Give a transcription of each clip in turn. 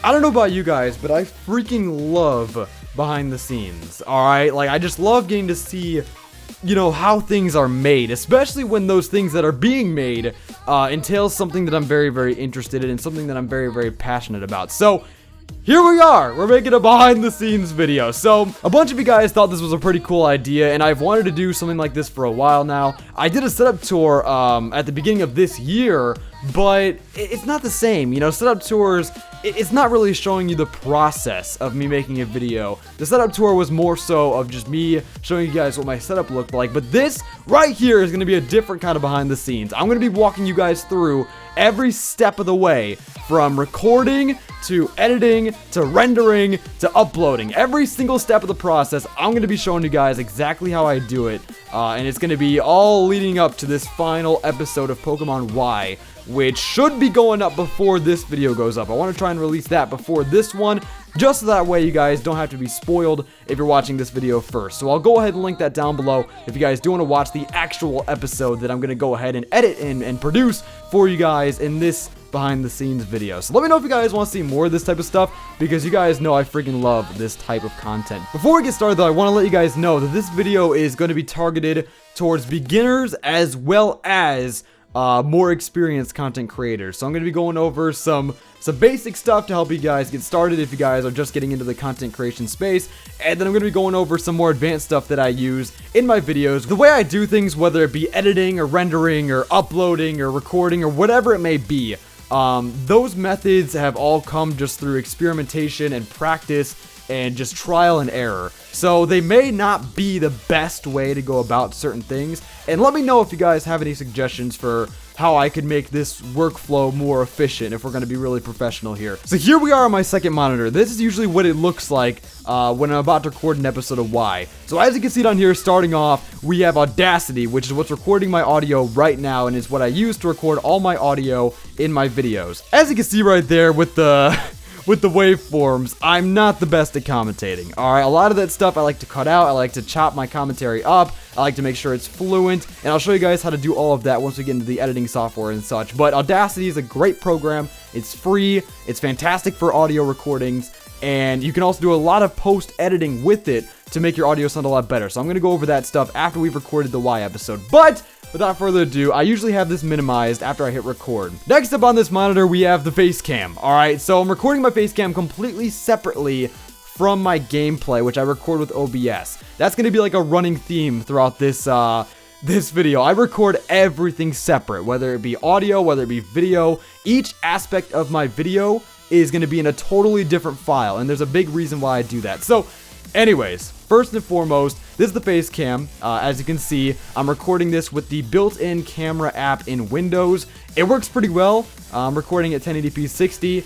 I don't know about you guys, but I freaking love behind the scenes, alright? Like, I just love getting to see, you know, how things are made, especially when those things that are being made entails something that I'm very, very interested in and something that I'm very, very passionate about. So, here we are, we're making a behind the scenes video. So, a bunch of you guys thought this was a pretty cool idea, and I've wanted to do something like this for a while now. I did a setup tour at the beginning of this year, but it's not the same. You know, setup tours, it's not really showing you the process of me making a video. The setup tour was more so of just me showing you guys what my setup looked like, but this right here is going to be a different kind of behind the scenes. I'm going to be walking you guys through every step of the way, from recording to editing to rendering to uploading. Every single step of the process, I'm going to be showing you guys exactly how I do it, and it's going to be all leading up to this final episode of Pokemon Y, which should be going up before this video goes up. I want to try and release that before this one, just so that way you guys don't have to be spoiled if you're watching this video first. So I'll go ahead and link that down below if you guys do want to watch the actual episode that I'm going to go ahead and edit and produce for you guys in this behind the scenes video. So let me know if you guys want to see more of this type of stuff, because you guys know I freaking love this type of content. Before we get started though, I want to let you guys know that this video is going to be targeted towards beginners as well as more experienced content creators. So I'm going to be going over some basic stuff to help you guys get started if you guys are just getting into the content creation space, and then I'm going to be going over some more advanced stuff that I use in my videos. The way I do things, whether it be editing or rendering or uploading or recording or whatever it may be, those methods have all come just through experimentation and practice and just trial and error. So they may not be the best way to go about certain things, and let me know if you guys have any suggestions for how I could make this workflow more efficient if we're going to be really professional here. So here we are on my second monitor. This is usually what it looks like when I'm about to record an episode of Y. So as you can see down here, starting off, we have Audacity, which is what's recording my audio right now, and is what I use to record all my audio in my videos. As you can see right there with the waveforms, I'm not the best at commentating. Alright, a lot of that stuff I like to cut out. I like to chop my commentary up. I like to make sure it's fluent, and I'll show you guys how to do all of that once we get into the editing software and such. But Audacity is a great program. It's free. It's fantastic for audio recordings, and you can also do a lot of post-editing with it to make your audio sound a lot better. So I'm going to go over that stuff after we've recorded the Y episode. But without further ado, I usually have this minimized after I hit record. Next up on this monitor, we have the face cam. Alright, so I'm recording my face cam completely separately from my gameplay, which I record with OBS. That's going to be like a running theme throughout this video. I record everything separate, whether it be audio, whether it be video. Each aspect of my video is going to be in a totally different file, and there's a big reason why I do that. So, anyways, first and foremost, this is the face cam. As you can see, I'm recording this with the built-in camera app in Windows. It works pretty well. I'm recording at 1080p 60,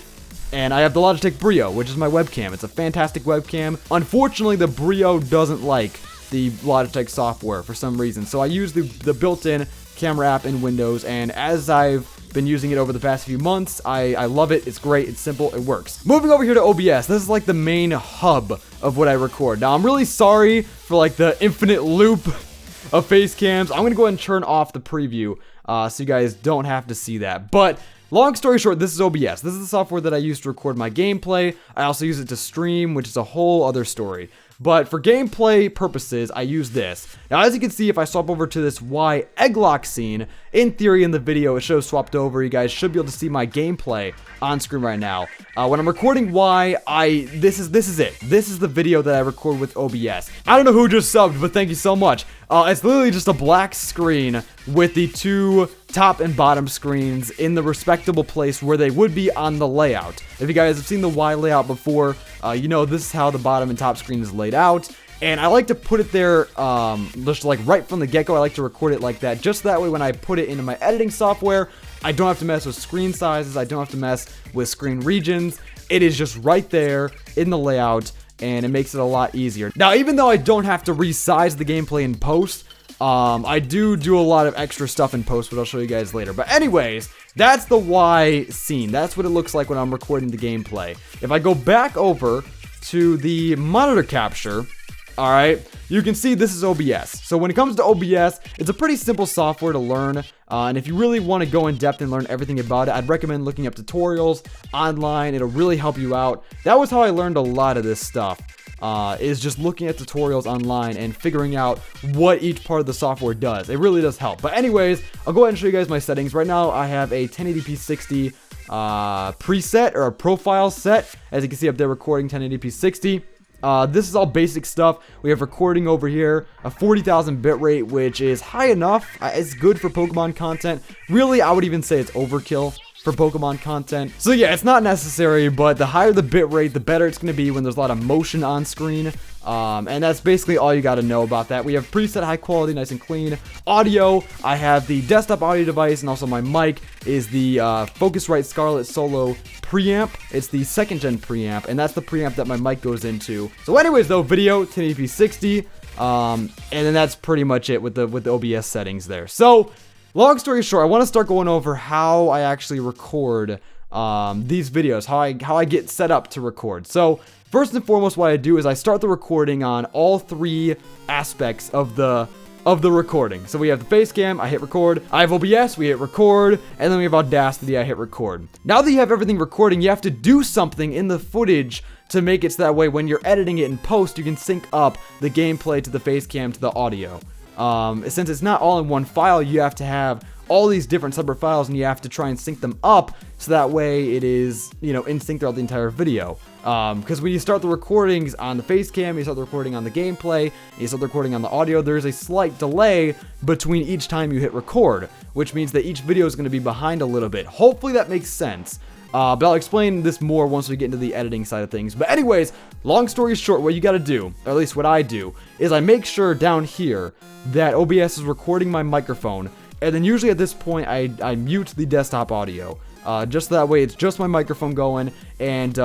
and I have the Logitech Brio, which is my webcam. It's a fantastic webcam. Unfortunately, the Brio doesn't like the Logitech software for some reason, so I use the built-in camera app in Windows, and as I've been using it over the past few months, I love it. It's great. It's simple. It works. Moving over here to OBS. This is like the main hub of what I record. Now, I'm really sorry for like the infinite loop of face cams. I'm going to go ahead and turn off the preview so you guys don't have to see that. But long story short, this is OBS. This is the software that I use to record my gameplay. I also use it to stream, which is a whole other story. But for gameplay purposes, I use this. Now, as you can see, if I swap over to this Y Egglock scene, in theory in the video, it shows swapped over. You guys should be able to see my gameplay on screen right now. When I'm recording Y, this is it. This is the video that I record with OBS. I don't know who just subbed, but thank you so much. It's literally just a black screen with the two top and bottom screens in the respectable place where they would be on the layout. If you guys have seen the Y layout before, you know this is how the bottom and top screen is laid out. And I like to put it there just like right from the get-go. I like to record it like that, just that way when I put it into my editing software, I don't have to mess with screen sizes, I don't have to mess with screen regions. It is just right there in the layout, and it makes it a lot easier. Now, even though I don't have to resize the gameplay in post, I do a lot of extra stuff in post, which I'll show you guys later. But anyways, that's the Y scene. That's what it looks like when I'm recording the gameplay. If I go back over to the monitor capture, all right, you can see this is OBS. So when it comes to OBS, it's a pretty simple software to learn. And if you really want to go in depth and learn everything about it, I'd recommend looking up tutorials online. It'll really help you out. That was how I learned a lot of this stuff. Is just looking at tutorials online and figuring out what each part of the software does. It really does help. But anyways, I'll go ahead and show you guys my settings. Right now, I have a 1080p 60 preset or a profile set. As you can see up there, recording 1080p 60. This is all basic stuff. We have recording over here, a 40,000 bitrate, which is high enough. It's good for Pokemon content. Really, I would even say it's overkill for Pokemon content. So yeah, it's not necessary, but the higher the bitrate, the better it's going to be when there's a lot of motion on screen. And that's basically all you got to know about that. We have preset high quality, nice and clean. Audio, I have the desktop audio device, and also my mic is the Focusrite Scarlett Solo preamp. It's the 2nd gen preamp, and that's the preamp that my mic goes into. So anyways though, video 1080p 60, and then that's pretty much it with the OBS settings there. So long story short, I want to start going over how I actually record these videos, how I get set up to record. So first and foremost, what I do is I start the recording on all 3 aspects of the recording. So we have the face cam, I hit record. I have OBS, we hit record, and then we have Audacity, I hit record. Now that you have everything recording, you have to do something in the footage to make it so that way when you're editing it in post, you can sync up the gameplay to the face cam to the audio. Since it's not all in one file, you have to have all these different separate files, and you have to try and sync them up so that way it is, in sync throughout the entire video. Because when you start the recordings on the face cam, you start the recording on the gameplay, you start the recording on the audio, there's a slight delay between each time you hit record, which means that each video is going to be behind a little bit. Hopefully that makes sense. But I'll explain this more once we get into the editing side of things. But anyways, long story short, what you got to do, or at least what I do, is I make sure down here that OBS is recording my microphone. And then usually at this point, I mute the desktop audio. Just so that way it's just my microphone going. And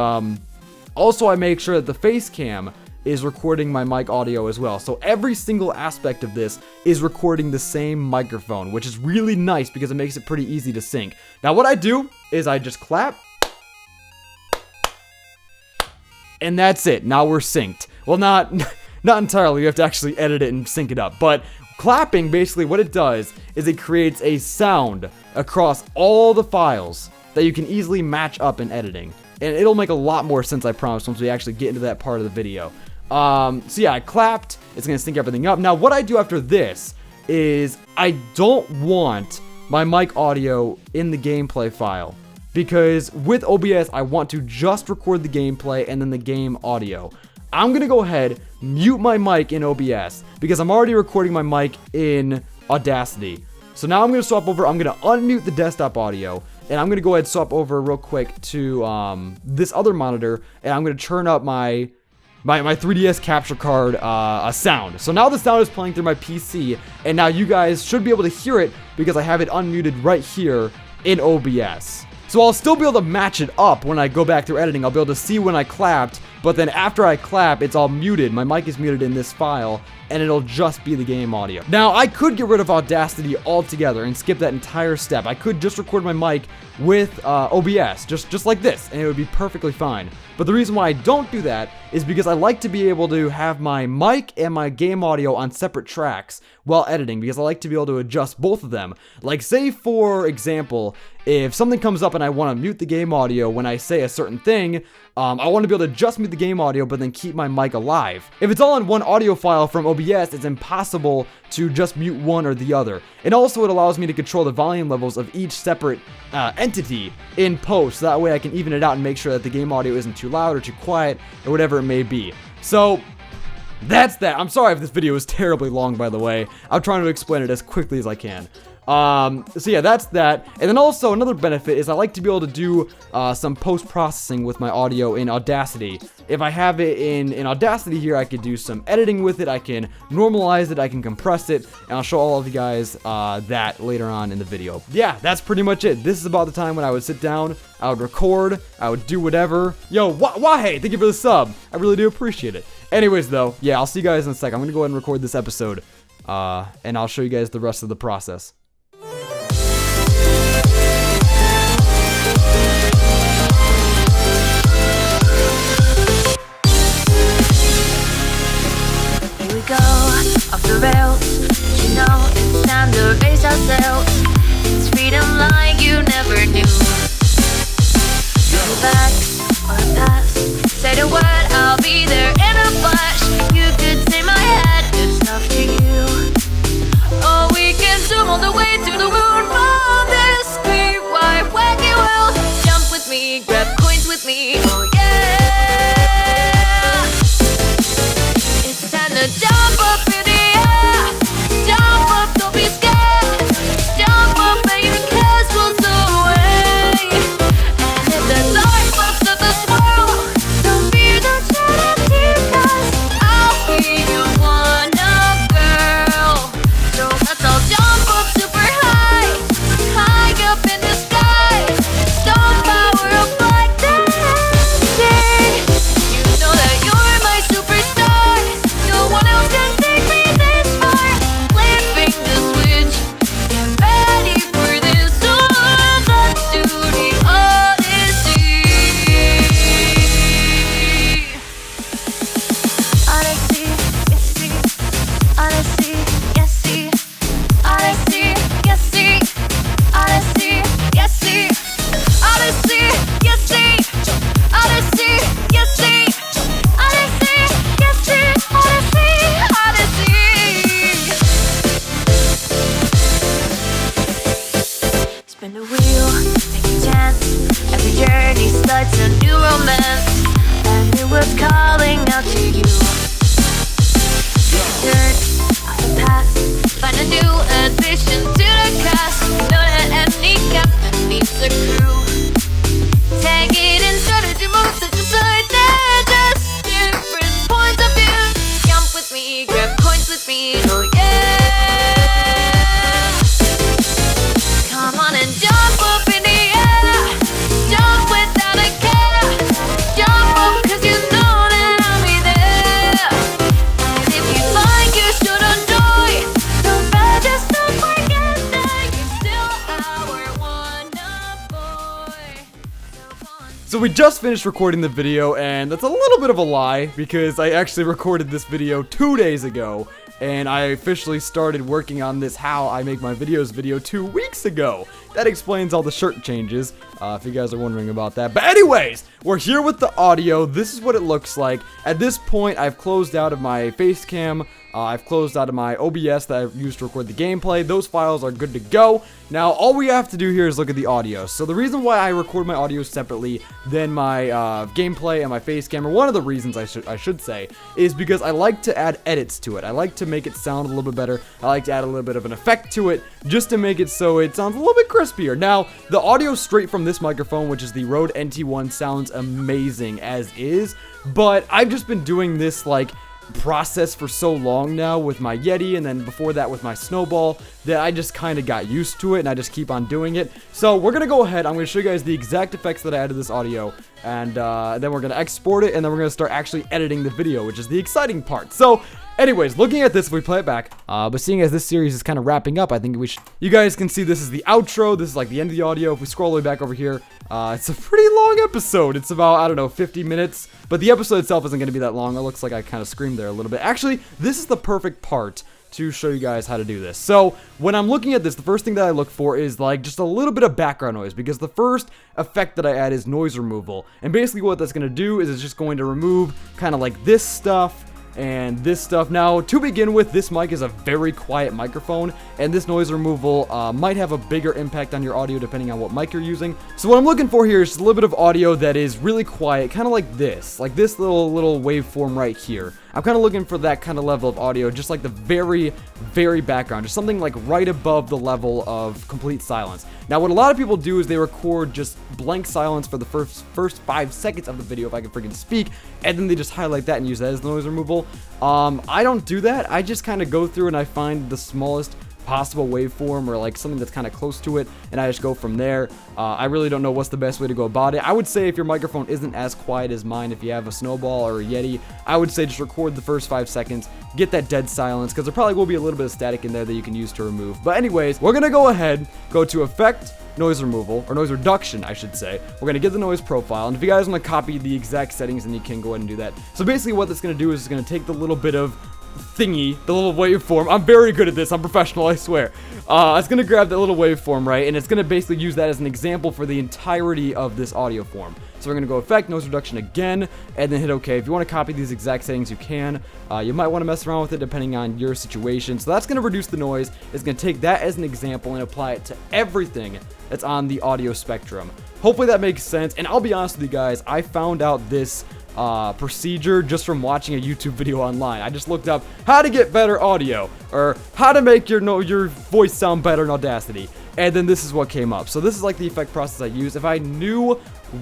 also I make sure that the face cam is recording my mic audio as well. So every single aspect of this is recording the same microphone, which is really nice because it makes it pretty easy to sync. Now what I do is I just clap. And that's it. Now we're synced. Well, not entirely. You have to actually edit it and sync it up. But clapping, basically what it does is it creates a sound across all the files that you can easily match up in editing. And it'll make a lot more sense, I promise, once we actually get into that part of the video. So yeah, I clapped. It's going to sync everything up. Now, what I do after this is I don't want my mic audio in the gameplay file. Because with OBS, I want to just record the gameplay and then the game audio. I'm going to go ahead, mute my mic in OBS, because I'm already recording my mic in Audacity. So now I'm going to swap over, I'm going to unmute the desktop audio, and I'm going to go ahead and swap over real quick to this other monitor, and I'm going to turn up my 3DS capture card sound. So now the sound is playing through my PC, and now you guys should be able to hear it because I have it unmuted right here in OBS. So I'll still be able to match it up when I go back through editing. I'll be able to see when I clapped, but then after I clap, it's all muted. My mic is muted in this file, and it'll just be the game audio. Now, I could get rid of Audacity altogether and skip that entire step. I could just record my mic with OBS, just like this, and it would be perfectly fine. But the reason why I don't do that is because I like to be able to have my mic and my game audio on separate tracks while editing, because I like to be able to adjust both of them. Like, say, for example, if something comes up and I want to mute the game audio when I say a certain thing, I want to be able to just mute the game audio but then keep my mic alive. If it's all in one audio file from OBS, it's impossible to just mute one or the other. And also it allows me to control the volume levels of each separate entity in post, so that way I can even it out and make sure that the game audio isn't too loud or too quiet or whatever it may be. So that's that. I'm sorry if this video is terribly long, by the way. I'm trying to explain it as quickly as I can. So yeah, that's that. And then also another benefit is I like to be able to do some post-processing with my audio in Audacity. If I have it in Audacity here, I could do some editing with it, I can normalize it, I can compress it, and I'll show all of you guys that later on in the video. Yeah, that's pretty much it. This is about the time when I would sit down, I would record, I would do whatever. Yo, why? Thank you for the sub. I really do appreciate it. Anyways though, yeah, I'll see you guys in a sec. I'm gonna go ahead and record this episode, and I'll show you guys the rest of the process. sense, and it was calling out to you. Turn the past, find a new addition to the cast. You know that any captain needs a crew. Take it in strategy moves to decide they're just different points of view. Jump with me, grab coins with me, oh yeah. Come on and jump up in the air. Jump without a care. Jump up cause you know that I'll be there. And if you like, you should enjoy. Don't bad, just don't forget that you're still our wanna boy. So we just finished recording the video, and that's a little bit of a lie because I actually recorded this video 2 days ago, and I officially started working on this how I make my videos video 2 weeks ago. That explains all the shirt changes, if you guys are wondering about that. But anyways, we're here with the audio. This is what it looks like. At this point, I've closed out of my face cam. I've closed out of my OBS that I've used to record the gameplay. Those files are good to go. Now, all we have to do here is look at the audio. So the reason why I record my audio separately than my gameplay and my face cam, or one of the reasons I should say, is because I like to add edits to it. I like to make it sound a little bit better. I like to add a little bit of an effect to it, just to make it so it sounds a little bit crispier. Now, the audio straight from this microphone, which is the Rode NT1, sounds amazing as is, but I've just been doing this like process for so long now with my Yeti, and then before that with my Snowball, that I just kind of got used to it, and I just keep on doing it. So we're gonna go ahead, I'm gonna show you guys the exact effects that I added to this audio, and then we're gonna export it, and then we're gonna start actually editing the video, which is the exciting part. So anyways, looking at this, if we play it back, but seeing as this series is kind of wrapping up, I think we should, you guys can see this is the outro, this is like the end of the audio. If we scroll all the way back over here, it's a pretty long episode. It's about, I don't know, 50 minutes, but the episode itself isn't going to be that long. It looks like I kind of screamed there a little bit. Actually, this is the perfect part to show you guys how to do this. So when I'm looking at this, the first thing that I look for is like just a little bit of background noise, because the first effect that I add is noise removal. And basically what that's going to do is it's just going to remove kind of like this stuff and this stuff. Now, to begin with, this mic is a very quiet microphone, and this noise removal might have a bigger impact on your audio depending on what mic you're using. So what I'm looking for here is just a little bit of audio that is really quiet, kind of like this little waveform right here. I'm kind of looking for that kind of level of audio, just like the very, very background, just something like right above the level of complete silence. Now, what a lot of people do is they record just blank silence for the first 5 seconds of the video, if I can freaking speak, and then they just highlight that and use that as noise removal. I don't do that. I just kind of go through and I find the smallest possible waveform, or like something that's kind of close to it, and I just go from there. I really don't know what's the best way to go about it. I would say if your microphone isn't as quiet as mine, if you have a Snowball or a Yeti, I would say just record the first 5 seconds, get that dead silence, because there probably will be a little bit of static in there that you can use to remove. But anyways, we're gonna go ahead, go to Effect, Noise Removal, or Noise Reduction, I should say. We're gonna get the noise profile, and if you guys want to copy the exact settings, then you can go ahead and do that. So basically what that's gonna do is it's gonna take the little bit of thingy, the little waveform. I'm very good at this, I'm professional, I swear. It's gonna grab that little waveform, right, and it's gonna basically use that as an example for the entirety of this audio form. So we're gonna go Effect, Noise Reduction again, and then hit OK. If you want to copy these exact settings, you can. You might want to mess around with it depending on your situation. So that's gonna reduce the noise. It's gonna take that as an example and apply it to everything that's on the audio spectrum. Hopefully that makes sense, and I'll be honest with you guys, I found out this procedure just from watching a YouTube video online. I just looked up how to get better audio, or how to make your voice sound better in Audacity, and then this is what came up. So this is like the effect process I use. If I knew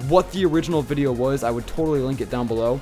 what the original video was, I would totally link it down below,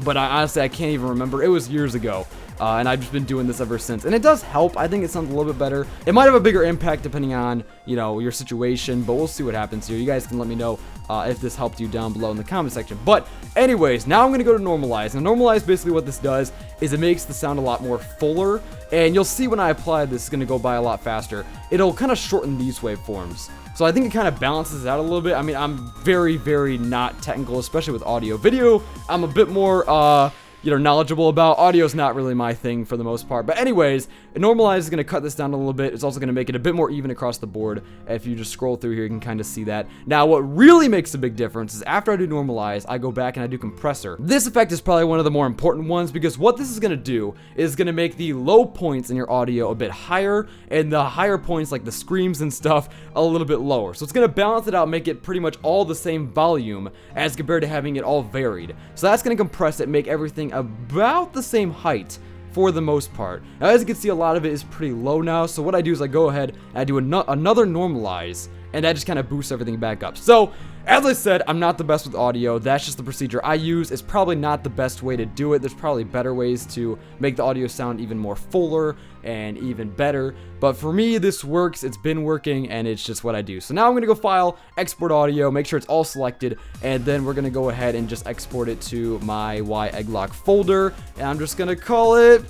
but honestly I can't even remember. It was years ago. And I've just been doing this ever since, and it does help. I think it sounds a little bit better. It might have a bigger impact depending on, you know, your situation, but we'll see what happens here. You guys can let me know if this helped you down below in the comment section. But anyways, now I'm going to go to Normalize. Now Normalize, basically what this does is it makes the sound a lot more fuller, and you'll see when I apply this, it's going to go by a lot faster. It'll kind of shorten these waveforms. So I think it kind of balances it out a little bit. I mean, I'm very, very not technical, especially with audio. Video, I'm a bit more, knowledgeable about. Audio's not really my thing for the most part. But anyways, normalize is going to cut this down a little bit. It's also going to make it a bit more even across the board. If you just scroll through here, you can kind of see that. Now, what really makes a big difference is after I do normalize, I go back and I do compressor. This effect is probably one of the more important ones because what this is going to do is going to make the low points in your audio a bit higher and the higher points like the screams and stuff a little bit lower. So it's going to balance it out, make it pretty much all the same volume as compared to having it all varied. So that's going to compress it, make everything about the same height for the most part. Now, as you can see, a lot of it is pretty low now. So what I do is I go ahead and I do another normalize, and that just kind of boosts everything back up. So as I said, I'm not the best with audio. That's just the procedure I use. It's probably not the best way to do it. There's probably better ways to make the audio sound even more fuller and even better. But for me, this works. It's been working, and it's just what I do. So now I'm going to go File, Export Audio, make sure it's all selected, and then we're going to go ahead and just export it to my YEgglock folder, and I'm just going to call it...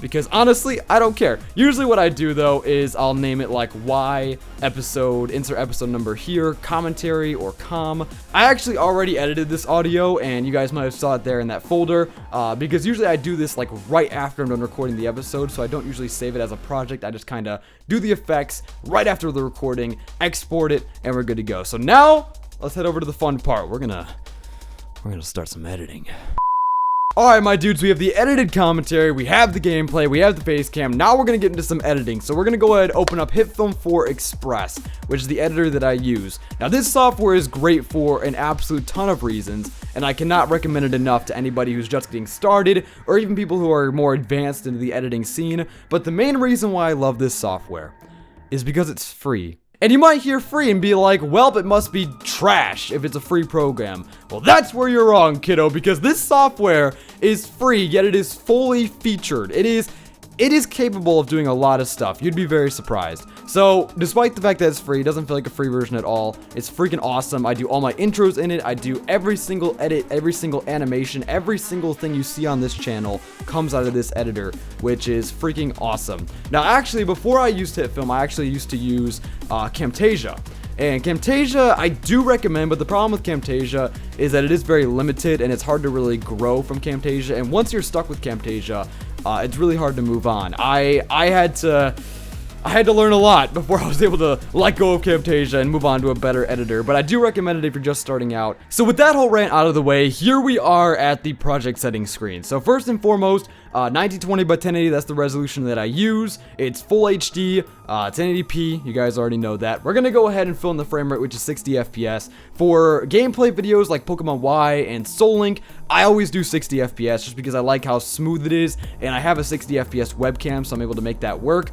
because honestly, I don't care. Usually what I do though is I'll name it like Y episode, insert episode number here, commentary or com. I actually already edited this audio and you guys might have saw it there in that folder because usually I do this like right after I'm done recording the episode, so I don't usually save it as a project. I just kind of do the effects right after the recording, export it, and we're good to go. So now let's head over to the fun part. We're gonna start some editing. Alright, my dudes, we have the edited commentary, we have the gameplay, we have the face cam. Now we're going to get into some editing. So we're going to go ahead and open up HitFilm 4 Express, which is the editor that I use. Now this software is great for an absolute ton of reasons, and I cannot recommend it enough to anybody who's just getting started, or even people who are more advanced into the editing scene. But the main reason why I love this software is because it's free. And you might hear free and be like, well, it must be trash if it's a free program. Well, that's where you're wrong, kiddo, because this software is free, yet it is fully featured. It is capable of doing a lot of stuff. You'd be very surprised. So, despite the fact that it's free, it doesn't feel like a free version at all. It's freaking awesome. I do all my intros in it. I do every single edit, every single animation, every single thing you see on this channel comes out of this editor, which is freaking awesome. Now, actually, before I used HitFilm, I actually used to use Camtasia. And Camtasia, I do recommend, but the problem with Camtasia is that it is very limited and it's hard to really grow from Camtasia. And once you're stuck with Camtasia, it's really hard to move on. I had to learn a lot before I was able to let go of Camtasia and move on to a better editor, but I do recommend it if you're just starting out. So with that whole rant out of the way, here we are at the project settings screen. So first and foremost, 1920 by 1080, that's the resolution that I use. It's full HD, 1080p, you guys already know that. We're gonna go ahead and fill in the frame rate, which is 60 FPS. For gameplay videos like Pokemon Y and Soul Link, I always do 60 FPS just because I like how smooth it is, and I have a 60 FPS webcam, so I'm able to make that work.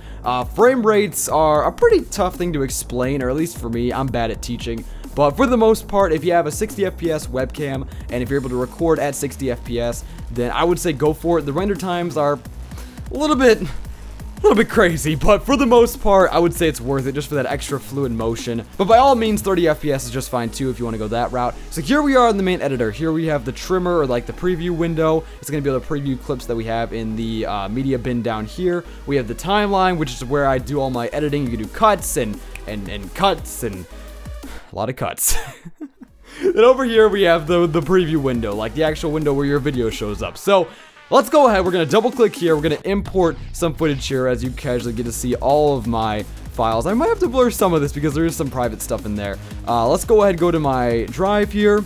Frame rates are a pretty tough thing to explain, or at least for me, I'm bad at teaching. But for the most part, if you have a 60 FPS webcam, and if you're able to record at 60 FPS, then I would say go for it. The render times are a little bit crazy, but for the most part, I would say it's worth it just for that extra fluid motion. But by all means, 30 FPS is just fine too if you want to go that route. So here we are in the main editor. Here we have the trimmer, or like the preview window. It's going to be able to preview clips that we have in the media bin down here. We have the timeline, which is where I do all my editing. You can do cuts and cuts and a lot of cuts. Then over here we have the preview window, like the actual window where your video shows up. So let's go ahead. We're going to double click here. We're going to import some footage here as you casually get to see all of my files. I might have to blur some of this because there is some private stuff in there. Let's go ahead and go to my drive here.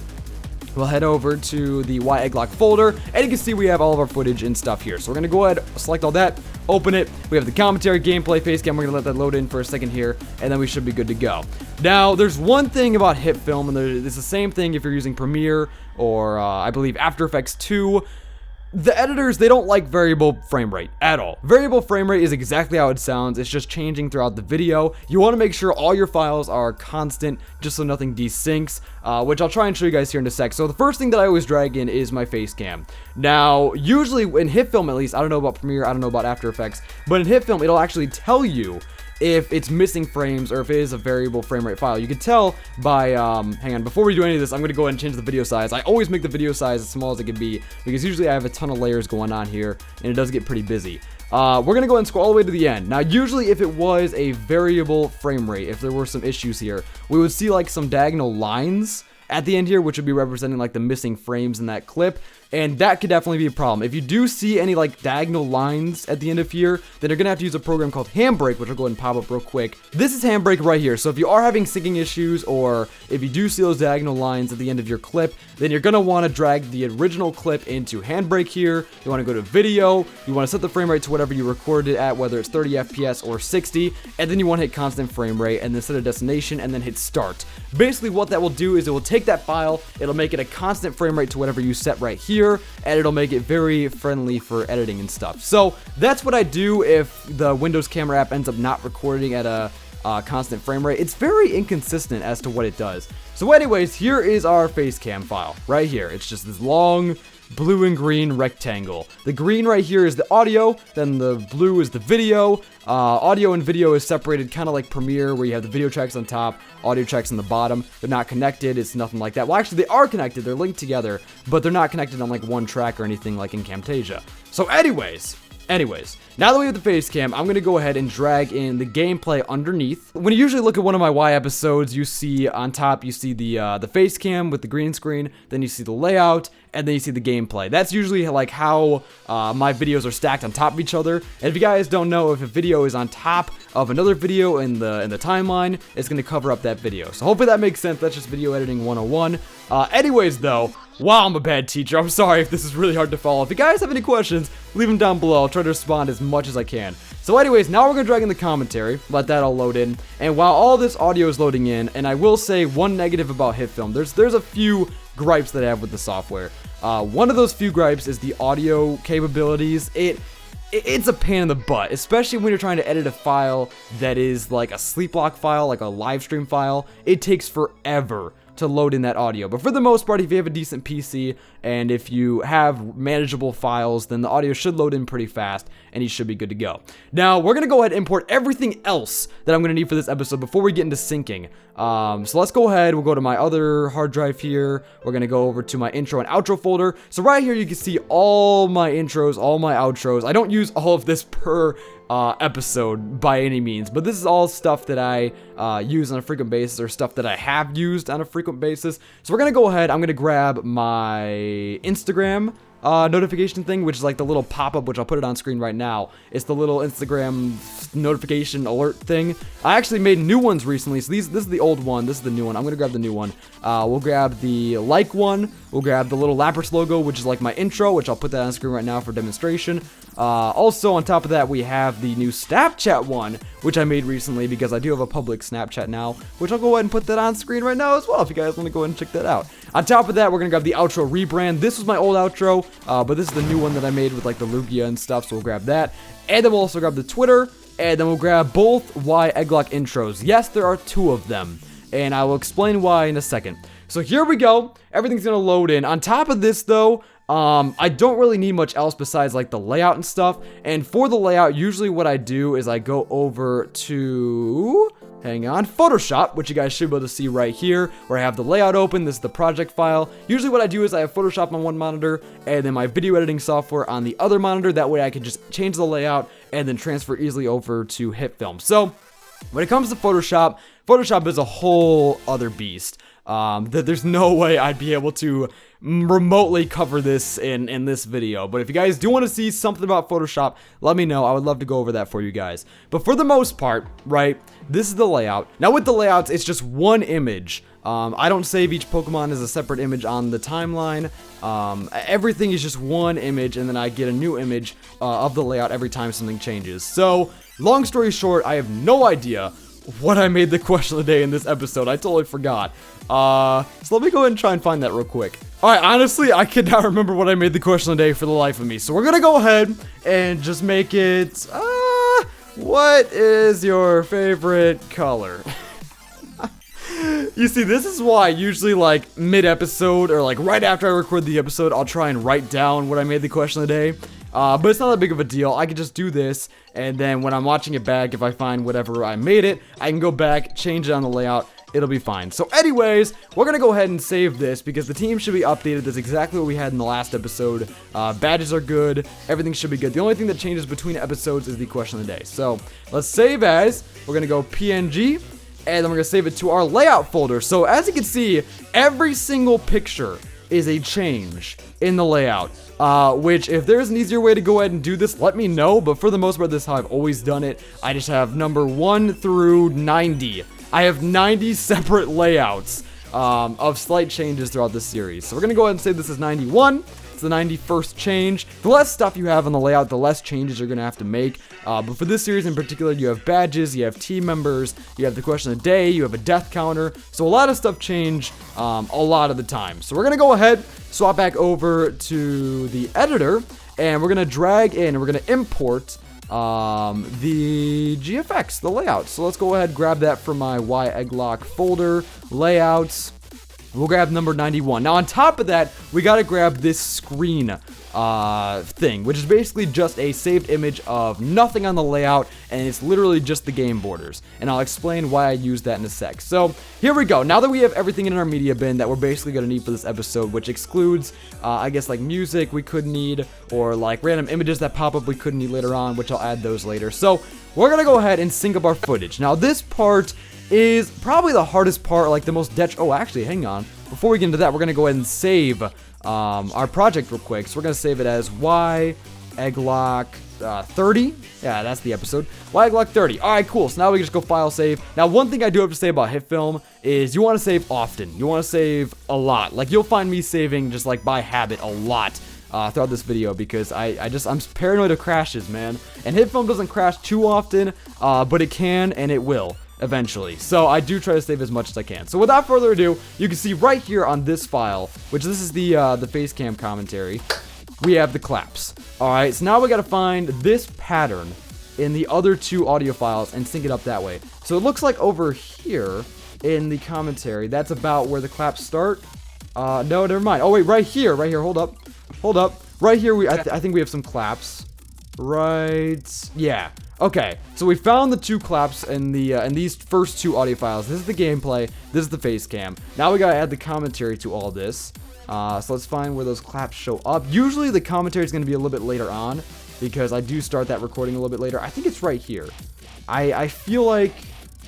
We'll head over to the YEgglock folder, and you can see we have all of our footage and stuff here. So we're going to go ahead, select all that, open it. We have the commentary, gameplay, facecam. We're going to let that load in for a second here, and then we should be good to go. Now, there's one thing about HitFilm, and it's the same thing if you're using Premiere or, I believe, After Effects 2. The editors, they don't like variable frame rate at all. Variable frame rate is exactly how it sounds. It's just changing throughout the video. You want to make sure all your files are constant, just so nothing desyncs, which I'll try and show you guys here in a sec. So the first thing that I always drag in is my face cam. Now, usually in HitFilm at least, I don't know about Premiere, I don't know about After Effects, but in HitFilm, it'll actually tell you if it's missing frames or if it is a variable frame rate file. You can tell by, hang on, before we do any of this, I'm going to go ahead and change the video size. I always make the video size as small as it can be because usually I have a ton of layers going on here and it does get pretty busy. We're going to go ahead and scroll all the way to the end. Now, usually if it was a variable frame rate, if there were some issues here, we would see like some diagonal lines at the end here, which would be representing like the missing frames in that clip. and that could definitely be a problem. If you do see any like diagonal lines at the end of here, then you're gonna have to use a program called Handbrake, which I'll go ahead and pop up real quick. This is Handbrake right here. So if you are having syncing issues, or if you do see those diagonal lines at the end of your clip, then you're gonna want to drag the original clip into Handbrake here. You want to go to video, you want to set the frame rate to whatever you recorded it at, whether it's 30 FPS or 60, and then you want to hit constant frame rate, and then set a destination, and then hit start. Basically what that will do is it will take that file, it'll make it a constant frame rate to whatever you set right here, and it'll make it very friendly for editing and stuff. So that's what I do if the Windows camera app ends up not recording at a constant frame rate. It's very inconsistent as to what it does. So anyways, here is our face cam file right here. It's just this long blue and green rectangle. The green right here is the audio, then the blue is the video. Audio and video is separated kind of like Premiere, where you have the video tracks on top, audio tracks on the bottom. They're not connected, it's nothing like that. Well, actually they are connected, they're linked together, but they're not connected on like one track or anything like in Camtasia. So anyways, now that we have the face cam, I'm going to go ahead and drag in the gameplay underneath. When you usually look at one of my Y episodes, you see on top, you see the face cam with the green screen, then you see the layout, and then you see the gameplay. That's usually like how my videos are stacked on top of each other. And if you guys don't know, if a video is on top of another video in the timeline, it's going to cover up that video. So hopefully that makes sense. That's just video editing 101. Anyways though, wow, I'm a bad teacher. I'm sorry if this is really hard to follow. If you guys have any questions, leave them down below. I'll try to respond as much as I can. So anyways, now we're going to drag in the commentary, let that all load in. And while all this audio is loading in, and I will say one negative about HitFilm, there's a few gripes that I have with the software. One of those few gripes is the audio capabilities. It's a pain in the butt, especially when you're trying to edit a file that is like a sleep lock file, like a live stream file. It takes forever to load in that audio. But for the most part, if you have a decent PC and if you have manageable files, then the audio should load in pretty fast and you should be good to go. Now, we're going to go ahead and import everything else that I'm going to need for this episode before we get into syncing. So let's go ahead. We'll go to my other hard drive here. We're going to go over to my intro and outro folder. So right here, you can see all my intros, all my outros. I don't use all of this per episode by any means, but this is all stuff that I use on a frequent basis, or stuff that I have used on a frequent basis. So we're gonna go ahead, I'm gonna grab my Instagram notification thing, which is like the little pop-up, which I'll put it on screen right now. It's the little Instagram notification alert thing. I actually made new ones recently, so this is the old one, this is the new one. I'm gonna grab the new one. We'll grab the like one, we'll grab the little Lapras logo, which is like my intro, which I'll put that on screen right now for demonstration. Also on top of that, we have the new Snapchat one, which I made recently because I do have a public Snapchat now, which I'll go ahead and put that on screen right now as well if you guys want to go ahead and check that out. On top of that, we're gonna grab the outro rebrand. This was my old outro, but this is the new one that I made with like the Lugia and stuff, so we'll grab that. And then we'll also grab the Twitter, and then we'll grab both Y Egglock intros. Yes, there are two of them, and I will explain why in a second. So here we go. Everything's gonna load in. On top of this though, I don't really need much else besides like the layout and stuff. And for the layout, usually what I do is I go over to, hang on, Photoshop, which you guys should be able to see right here, where I have the layout open. This is the project file. Usually what I do is I have Photoshop on one monitor and then my video editing software on the other monitor. That way I can just change the layout and then transfer easily over to HitFilm. So when it comes to Photoshop, Photoshop is a whole other beast. There's no way I'd be able to remotely cover this in this video. But if you guys do want to see something about Photoshop, let me know. I would love to go over that for you guys. But for the most part, right, this is the layout. Now with the layouts, it's just one image. I don't save each Pokemon as a separate image on the timeline. Everything is just one image, and then I get a new image of the layout every time something changes. So, long story short, I have no idea what I made the question of the day in this episode. I totally forgot. So let me go ahead and try and find that real quick. Alright, honestly, I cannot remember what I made the question of the day for the life of me. So we're gonna go ahead and just make it, what is your favorite color? You see, this is why usually like mid-episode or like right after I record the episode, I'll try and write down what I made the question of the day. But it's not that big of a deal. I can just do this, and then when I'm watching it back, if I find whatever I made it, I can go back, change it on the layout, it'll be fine. So anyways, we're gonna go ahead and save this because the team should be updated. That's exactly what we had in the last episode. Badges are good, everything should be good. The only thing that changes between episodes is the question of the day. So let's save as, we're gonna go PNG, and then we're gonna save it to our layout folder. So as you can see, every single picture is a change in the layout. Which, if there's an easier way to go ahead and do this, let me know. But for the most part, this is how I've always done it. I just have number 1 through 90. I have 90 separate layouts of slight changes throughout this series. So we're gonna go ahead and say this is 91. It's the 91st change. The less stuff you have on the layout, the less changes you're gonna have to make. But for this series in particular, you have badges, you have team members, you have the question of the day, you have a death counter. So a lot of stuff change a lot of the time. So we're gonna go ahead, swap back over to the editor, and we're gonna drag in, and we're gonna import the GFX, the layout. So let's go ahead, grab that from my YEgglock folder, layouts. We'll grab number 91. Now on top of that, we gotta grab this screen thing, which is basically just a saved image of nothing on the layout, and it's literally just the game borders. And I'll explain why I use that in a sec. So here we go. Now that we have everything in our media bin that we're basically gonna need for this episode, which excludes, I guess, like music we could need, or like random images that pop up we could need later on, which I'll add those later. So we're gonna go ahead and sync up our footage. Now this part is probably the hardest part, like the most oh, actually, hang on. Before we get into that, we're gonna go ahead and save our project real quick. So we're gonna save it as YEgglock 30. Yeah, that's the episode. YEgglock 30. All right, cool. So now we can just go file save. Now, one thing I do have to say about HitFilm is you want to save often. You want to save a lot. Like, you'll find me saving just like by habit a lot throughout this video, because I'm paranoid of crashes, man. And HitFilm doesn't crash too often, but it can and it will eventually. So I do try to save as much as I can. So without further ado, you can see right here on this file, which this is the face cam commentary, we have the claps. All right, so now we got to find this pattern in the other 2 audio files and sync it up that way. So it looks like over here in the commentary, that's about where the claps start. No, never mind. Oh wait, right here. Hold up. Right here, I think we have some claps. Right, yeah. Okay, so we found the 2 claps in these first 2 audio files. This is the gameplay, this is the face cam. Now we gotta add the commentary to all this. So let's find where those claps show up. Usually the commentary is gonna be a little bit later on, because I do start that recording a little bit later. I think it's right here. I feel like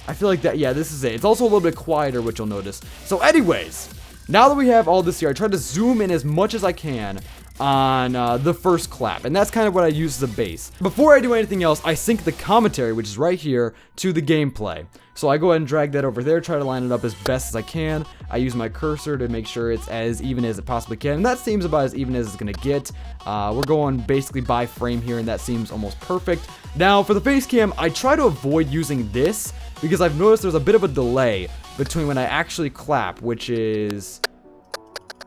that, yeah, this is it. It's also a little bit quieter, which you'll notice. So anyways, now that we have all this here, I tried to zoom in as much as I can on the first clap, and that's kind of what I use as a base. Before I do anything else, I sync the commentary, which is right here, to the gameplay. So I go ahead and drag that over there, try to line it up as best as I can. I use my cursor to make sure it's as even as it possibly can, and that seems about as even as it's gonna get. We're going basically by frame here, and that seems almost perfect. Now for the face cam, I try to avoid using this because I've noticed there's a bit of a delay between when I actually clap, which is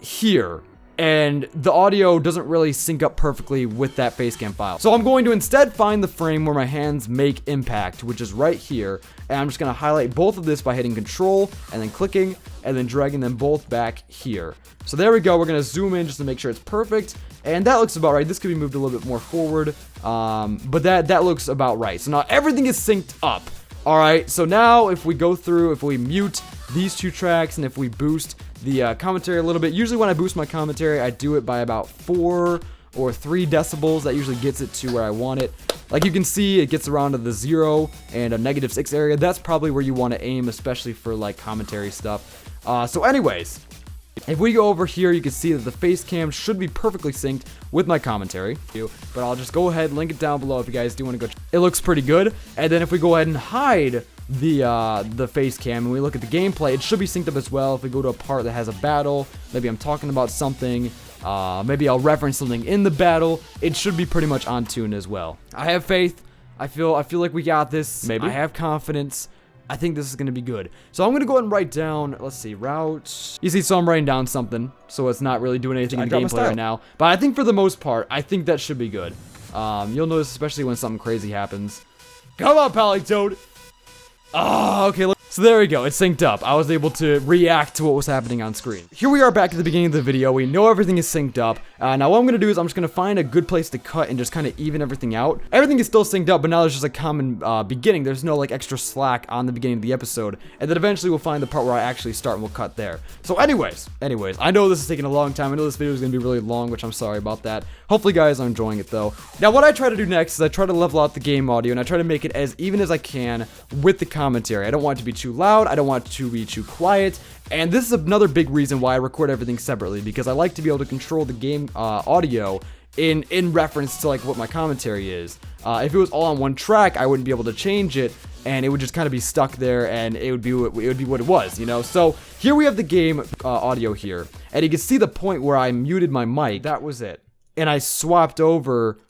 here, and the audio doesn't really sync up perfectly with that facecam file. So I'm going to instead find the frame where my hands make impact, which is right here, and I'm just going to highlight both of this by hitting Control and then clicking and then dragging them both back here. So there we go. We're going to zoom in just to make sure it's perfect, and that looks about right. This could be moved a little bit more forward, but that looks about right. So now everything is synced up. All right, so now if we go through, if we mute these 2 tracks, and if we boost the commentary a little bit, usually when I boost my commentary, I do it by about 4 or 3 decibels. That usually gets it to where I want it. Like you can see, it gets around to the 0 and a -6 area. That's probably where you want to aim, especially for like commentary stuff. So anyways, if we go over here, you can see that the face cam should be perfectly synced with my commentary. But I'll just go ahead, link it down below if you guys do want to go. It looks pretty good. And then if we go ahead and hide the face cam and we look at the gameplay, it should be synced up as well. If we go to a part that has a battle, maybe I'm talking about something, maybe I'll reference something in the battle, it should be pretty much on tune as well. I have faith. I feel like we got this. Maybe I have confidence. I think this is going to be good. So I'm going to go ahead and write down, let's see, route. You see, so I'm writing down something, so it's not really doing anything in gameplay right now. But I think for the most part, I think that should be good. You'll notice, especially when something crazy happens. Come on, Palitoad. Oh, okay. So there we go, it's synced up. I was able to react to what was happening on screen. Here we are back at the beginning of the video. We know everything is synced up. Now what I'm gonna do is I'm just gonna find a good place to cut and just kind of even everything out. Everything is still synced up, but now there's just a common beginning. There's no like extra slack on the beginning of the episode. And then eventually we'll find the part where I actually start and we'll cut there. So anyways, I know this is taking a long time. I know this video is gonna be really long, which I'm sorry about that. Hopefully you guys are enjoying it though. Now what I try to do next is I try to level out the game audio and I try to make it as even as I can with the commentary. I don't want it to be too too loud. I don't want it to be too quiet. And this is another big reason why I record everything separately, because I like to be able to control the game audio in reference to like what my commentary is. If it was all on one track, I wouldn't be able to change it, and it would just kind of be stuck there, and it would be what it was, you know. So here we have the game audio here, and you can see the point where I muted my mic. That was it, and I swapped over.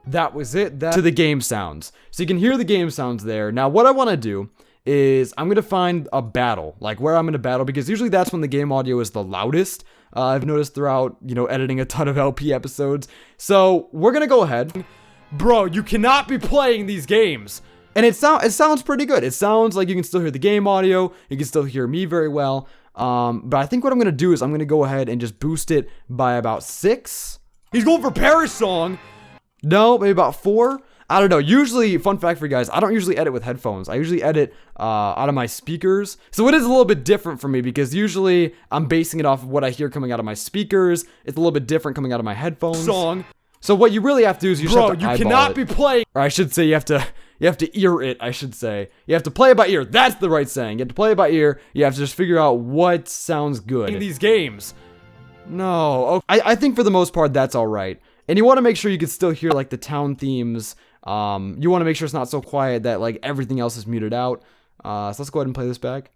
That was it. To the game sounds, so you can hear the game sounds there. Now, what I want to do is I'm gonna find a battle, like where I'm gonna battle, because usually that's when the game audio is the loudest. I've noticed throughout, you know, editing a ton of LP episodes. So we're gonna go ahead. Bro, you cannot be playing these games. And it sounds pretty good. It sounds like you can still hear the game audio. You can still hear me very well. But I think what I'm gonna do is I'm gonna go ahead and just boost it by about 6. He's going for Paris song. No, maybe about 4. I don't know. Usually, fun fact for you guys, I don't usually edit with headphones. I usually edit out of my speakers. So it is a little bit different for me, because usually I'm basing it off of what I hear coming out of my speakers. It's a little bit different coming out of my headphones. So what you really have to do is you cannot be playing. Or I should say you have to ear it, I should say. You have to play it by ear. That's the right saying. You have to play it by ear. You have to just figure out what sounds good in these games. No. Okay. I think for the most part, that's all right. And you want to make sure you can still hear like the town themes. You want to make sure it's not so quiet that like everything else is muted out. So let's go ahead and play this back.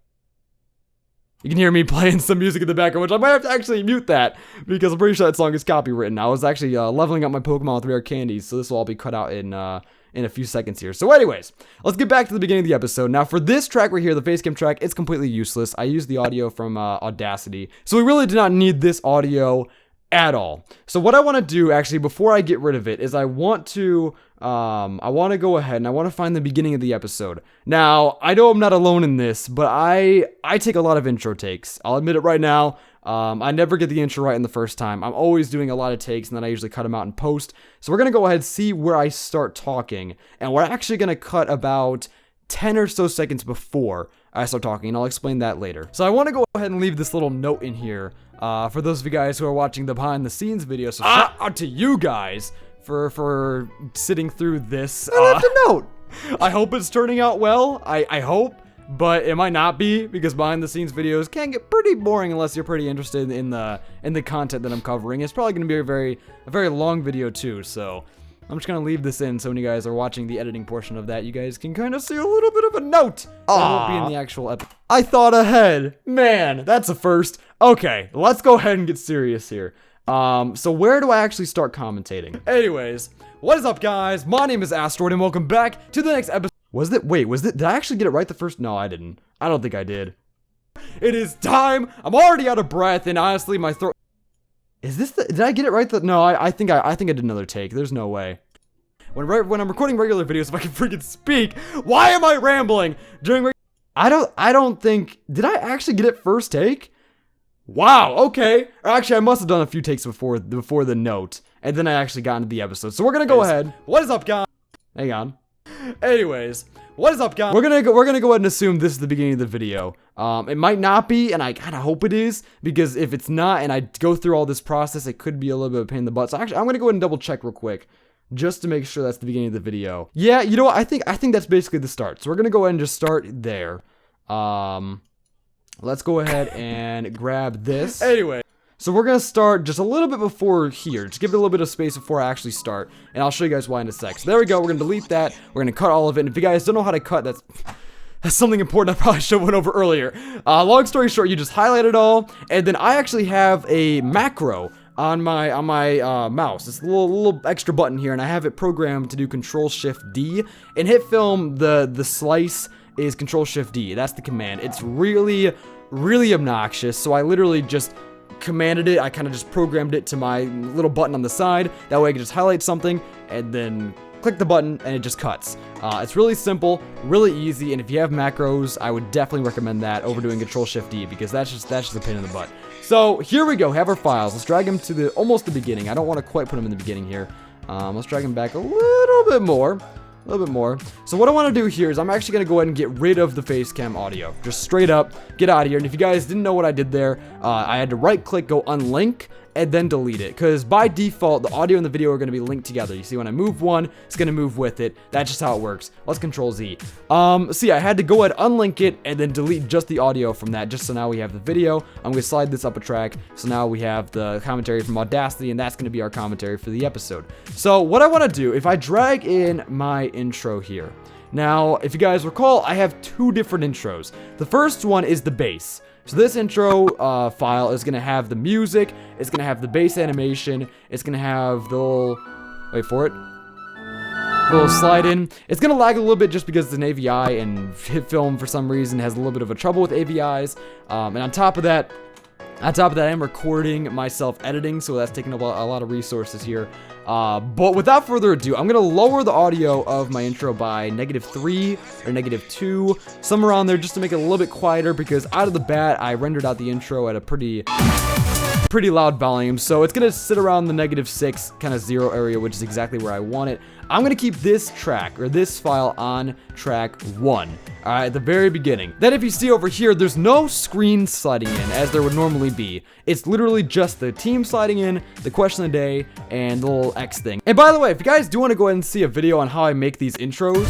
You can hear me playing some music in the background, which I might have to actually mute that, because I'm pretty sure that song is copywritten. I was actually leveling up my Pokemon with rare candies, so this will all be cut out in a few seconds here. So anyways, let's get back to the beginning of the episode. Now for this track right here, the facecam track, it's completely useless. I used the audio from Audacity, so we really do not need this audio at all. So what I want to do actually before I get rid of it is I want to go ahead and I want to find the beginning of the episode. Now, I know I'm not alone in this, but I take a lot of intro takes. I'll admit it right now. I never get the intro right in the first time. I'm always doing a lot of takes, and then I usually cut them out in post. So we're going to go ahead and see where I start talking, and we're actually going to cut about 10 or so seconds before I start talking, and I'll explain that later. So I want to go ahead and leave this little note in here for those of you guys who are watching the behind the scenes video. So shout out to you guys for sitting through this. I left a note. I hope it's turning out well. I hope, but it might not be, because behind the scenes videos can get pretty boring unless you're pretty interested in the content that I'm covering. It's probably going to be a very long video too, so I'm just going to leave this in so when you guys are watching the editing portion of that, you guys can kind of see a little bit of a note that won't be in the actual episode. I thought ahead. Man, that's a first. Okay, let's go ahead and get serious here. So where do I actually start commentating? Anyways, what is up guys? My name is Asteroid, and welcome back to the next episode. Did I actually get it right the first? No, I didn't. I don't think I did. It is time. I'm already out of breath, and honestly, my throat. Is this did I get it right? No, I think I did another take. There's no way. When I'm recording regular videos, if I can freaking speak, why am I rambling during? I don't think. Did I actually get it first take? Wow. Okay. Actually, I must have done a few takes before the note, and then I actually got into the episode. So we're gonna go ahead. What is up, guys? Hang on. Anyways, what is up, guys? We're gonna go ahead and assume this is the beginning of the video. It might not be, and I kind of hope it is, because if it's not, and I go through all this process, it could be a little bit of a pain in the butt. So actually, I'm gonna go ahead and double check real quick, just to make sure that's the beginning of the video. Yeah, you know what? I think that's basically the start. So we're gonna go ahead and just start there. Let's go ahead and grab this. Anyway, so we're gonna start just a little bit before here. Just give it a little bit of space before I actually start, and I'll show you guys why in a sec. So there we go. We're gonna delete that. We're gonna cut all of it. And if you guys don't know how to cut, that's something important I probably should have went over earlier. Long story short, you just highlight it all, and then I actually have a macro on my mouse. It's a little extra button here, and I have it programmed to do Control-Shift-D. In HitFilm, the slice is Control-Shift-D. That's the command. It's really, really obnoxious, so I literally just commanded it. I kind of just programmed it to my little button on the side. That way I can just highlight something and then click the button and it just cuts. It's really simple, really easy, and if you have macros, I would definitely recommend that over doing Control-Shift-D, because that's just a pain in the butt. So here we go, have our files. Let's drag them to almost the beginning. I don't want to quite put them in the beginning here. Let's drag them back a little bit more. So what I want to do here is I'm actually going to go ahead and get rid of the face cam audio. Just straight up, get out of here. And if you guys didn't know what I did there, I had to right click, go unlink, and then delete it, because by default, the audio and the video are going to be linked together. You see, when I move one, it's going to move with it. That's just how it works. Let's Control Z. See, I had to go ahead, unlink it, and then delete just the audio from that, just so now we have the video. I'm going to slide this up a track, so now we have the commentary from Audacity, and that's going to be our commentary for the episode. So what I want to do, if I drag in my intro here, now, if you guys recall, I have two different intros. The first one is the bass. So this intro file is going to have the music, it's going to have the bass animation, it's going to have the little, wait for it, the little slide in. It's going to lag a little bit just because it's an AVI, and HitFilm for some reason has a little bit of a trouble with AVIs. And on top of that, I am recording myself editing, so that's taking a lot of resources here. But without further ado, I'm going to lower the audio of my intro by -3 or -2, somewhere around there, just to make it a little bit quieter, because out of the bat, I rendered out the intro at a pretty loud volume, so it's going to sit around the -6, kind of 0 area, which is exactly where I want it. I'm going to keep this track, or this file, on track 1, alright, at the very beginning. Then if you see over here, there's no screen sliding in, as there would normally be. It's literally just the team sliding in, the question of the day, and the little X thing. And by the way, if you guys do want to go ahead and see a video on how I make these intros,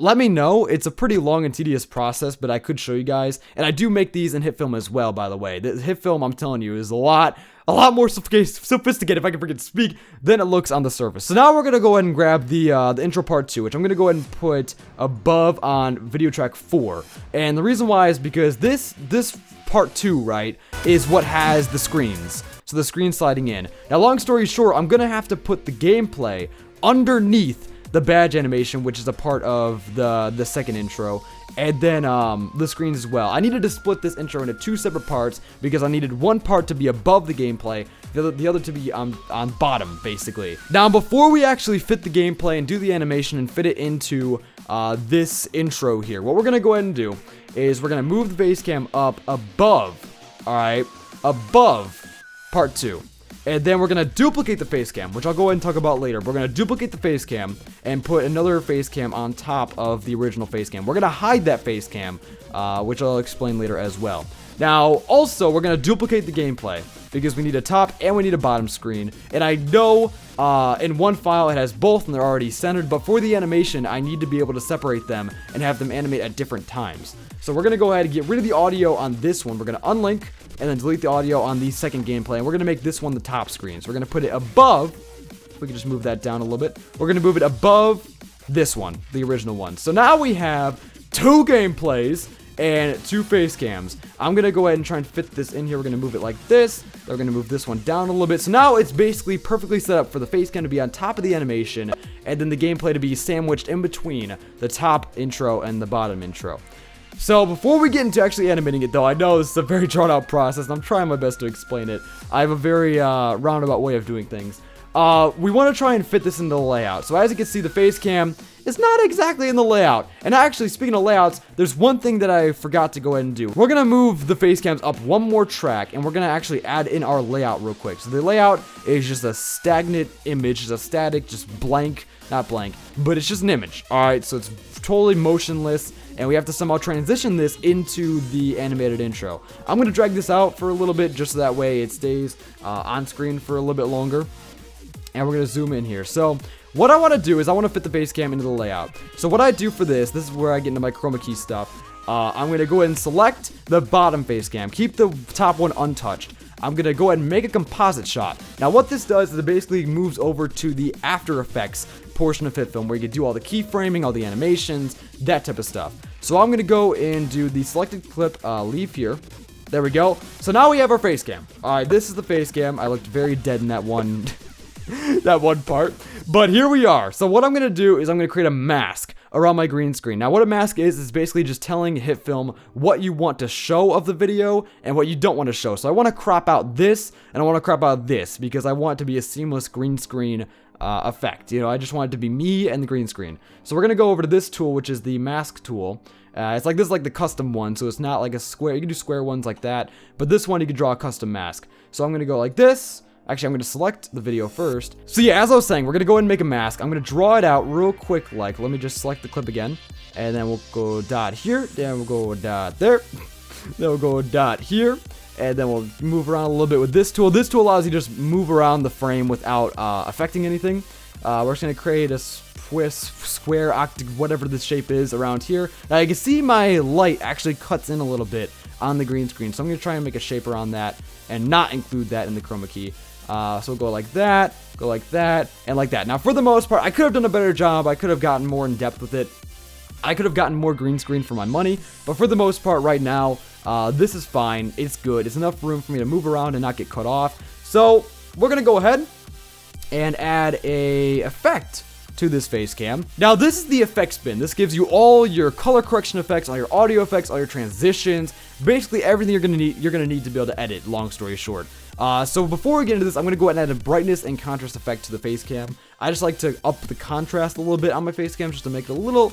let me know. It's a pretty long and tedious process, but I could show you guys. And I do make these in HitFilm as well, by the way. The HitFilm, I'm telling you, is a lot more sophisticated, if I can freaking speak, than it looks on the surface. So now we're going to go ahead and grab the intro part 2, which I'm going to go ahead and put above on video track 4. And the reason why is because this part 2, right, is what has the screens. So the screen sliding in. Now, long story short, I'm going to have to put the gameplay underneath the badge animation, which is a part of the second intro, and then the screens as well. I needed to split this intro into 2 separate parts, because I needed one part to be above the gameplay, the other to be on bottom, basically. Now, before we actually fit the gameplay and do the animation and fit it into this intro here, what we're going to go ahead and do is we're going to move the face cam up above, alright, above part 2. And then we're going to duplicate the face cam, which I'll go ahead and talk about later. We're going to duplicate the face cam and put another face cam on top of the original face cam. We're going to hide that face cam, which I'll explain later as well. Now, also, we're going to duplicate the gameplay, because we need a top and we need a bottom screen. And I know in one file it has both and they're already centered, but for the animation, I need to be able to separate them and have them animate at different times. So we're going to go ahead and get rid of the audio on this one. We're going to unlink and then delete the audio on the second gameplay. And we're going to make this one the top screen. So we're going to put it above. We can just move that down a little bit. We're going to move it above this one, the original one. So now we have 2 gameplays and 2 face cams. I'm going to go ahead and try and fit this in here. We're going to move it like this. We're going to move this one down a little bit. So now it's basically perfectly set up for the face cam to be on top of the animation, and then the gameplay to be sandwiched in between the top intro and the bottom intro. So before we get into actually animating it, though, I know this is a very drawn out process, and I'm trying my best to explain it. I have a very roundabout way of doing things. We want to try and fit this into the layout. So as you can see, the face cam is not exactly in the layout. And actually, speaking of layouts, there's one thing that I forgot to go ahead and do. We're going to move the face cams up one more track, and we're going to actually add in our layout real quick. So the layout is just a stagnant image, it's a static, just blank, not blank, but it's just an image. All right, so it's totally motionless, and we have to somehow transition this into the animated intro. I'm going to drag this out for a little bit, just so that way it stays on screen for a little bit longer. And we're going to zoom in here. So what I want to do is I want to fit the face cam into the layout. So what I do for this is where I get into my chroma key stuff. I'm going to go ahead and select the bottom face cam. Keep the top one untouched. I'm going to go ahead and make a composite shot. Now what this does is it basically moves over to the After Effects portion of HitFilm, where you can do all the keyframing, all the animations, that type of stuff. So I'm going to go and do the selected clip, leave here. There we go. So now we have our face cam. Alright, this is the face cam. I looked very dead in that one that one part, but here we are. So what I'm going to do is I'm going to create a mask around my green screen. Now what a mask is basically just telling HitFilm what you want to show of the video and what you don't want to show. So I want to crop out this and I want to crop out this, because I want it to be a seamless green screen effect. You know, I just want it to be me and the green screen. So we're going to go over to this tool, which is the mask tool. It's like this is like the custom one, so it's not like a square. You can do square ones like that, but this one you can draw a custom mask. So I'm going to go like this. Actually, I'm going to select the video first. So yeah, as I was saying, we're going to go ahead and make a mask. I'm going to draw it out real quick. Like, let me just select the clip again. And then we'll go dot here. Then we'll go dot there. Then we'll go dot here. and then we'll move around a little bit with this tool. This tool allows you to just move around the frame without affecting anything. We're just going to create a square, whatever this shape is around here. Now you can see my light actually cuts in a little bit on the green screen, so I'm going to try and make a shape around that and not include that in the chroma key. So we'll go like that, and like that. Now for the most part, I could have done a better job. I could have gotten more in depth with it. I could have gotten more green screen for my money, but for the most part right now, this is fine. It's good. It's enough room for me to move around and not get cut off. So we're going to go ahead and add a effect to this face cam. Now this is the effects bin. This gives you all your color correction effects, all your audio effects, all your transitions, basically everything you're gonna need to be able to edit, long story short. So before we get into this, I'm gonna go ahead and add a brightness and contrast effect to the face cam. I just like to up the contrast a little bit on my face cam just to make it a little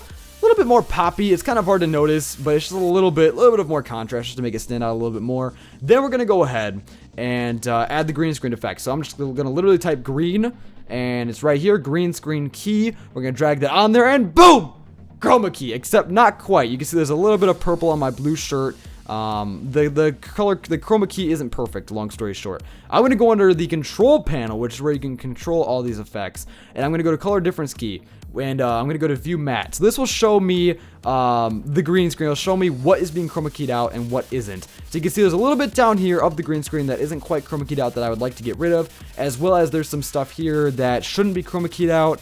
bit more poppy. It's kind of hard to notice, but it's just a little bit of more contrast just to make it stand out a little bit more. Then we're gonna go ahead and add the green screen effect. So I'm just gonna literally type green, and it's right here, green screen key. We're gonna drag that on there, and boom, chroma key. Except not quite. You can see there's a little bit of purple on my blue shirt. The chroma key isn't perfect, long story short. I'm going to go under the control panel, which is where you can control all these effects, and I'm going to go to color difference key, and I'm going to go to view matte. So this will show me the green screen. It'll show me what is being chroma keyed out and what isn't. So you can see there's a little bit down here of the green screen that isn't quite chroma keyed out that I would like to get rid of, as well as there's some stuff here that shouldn't be chroma keyed out,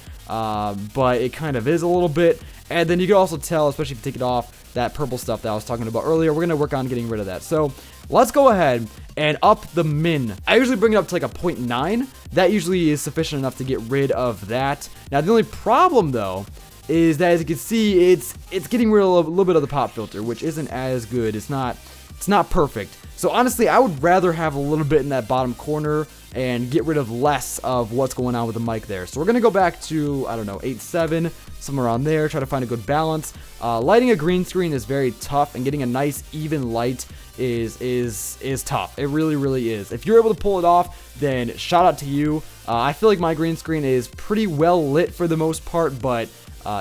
but it kind of is a little bit. And then you can also tell, especially if you take it off, that purple stuff that I was talking about earlier. We're going to work on getting rid of that. So let's go ahead and up the min. I usually bring it up to like a 0.9. That usually is sufficient enough to get rid of that. Now the only problem though is that, as you can see, it's getting rid of a little bit of the pop filter, which isn't as good. It's not perfect. So honestly, I would rather have a little bit in that bottom corner and get rid of less of what's going on with the mic there. So we're going to go back to, I don't know, 8.7, somewhere around there, try to find a good balance. Lighting a green screen is very tough, and getting a nice even light is tough. It really, really is. If you're able to pull it off, then shout out to you. I feel like my green screen is pretty well lit for the most part, but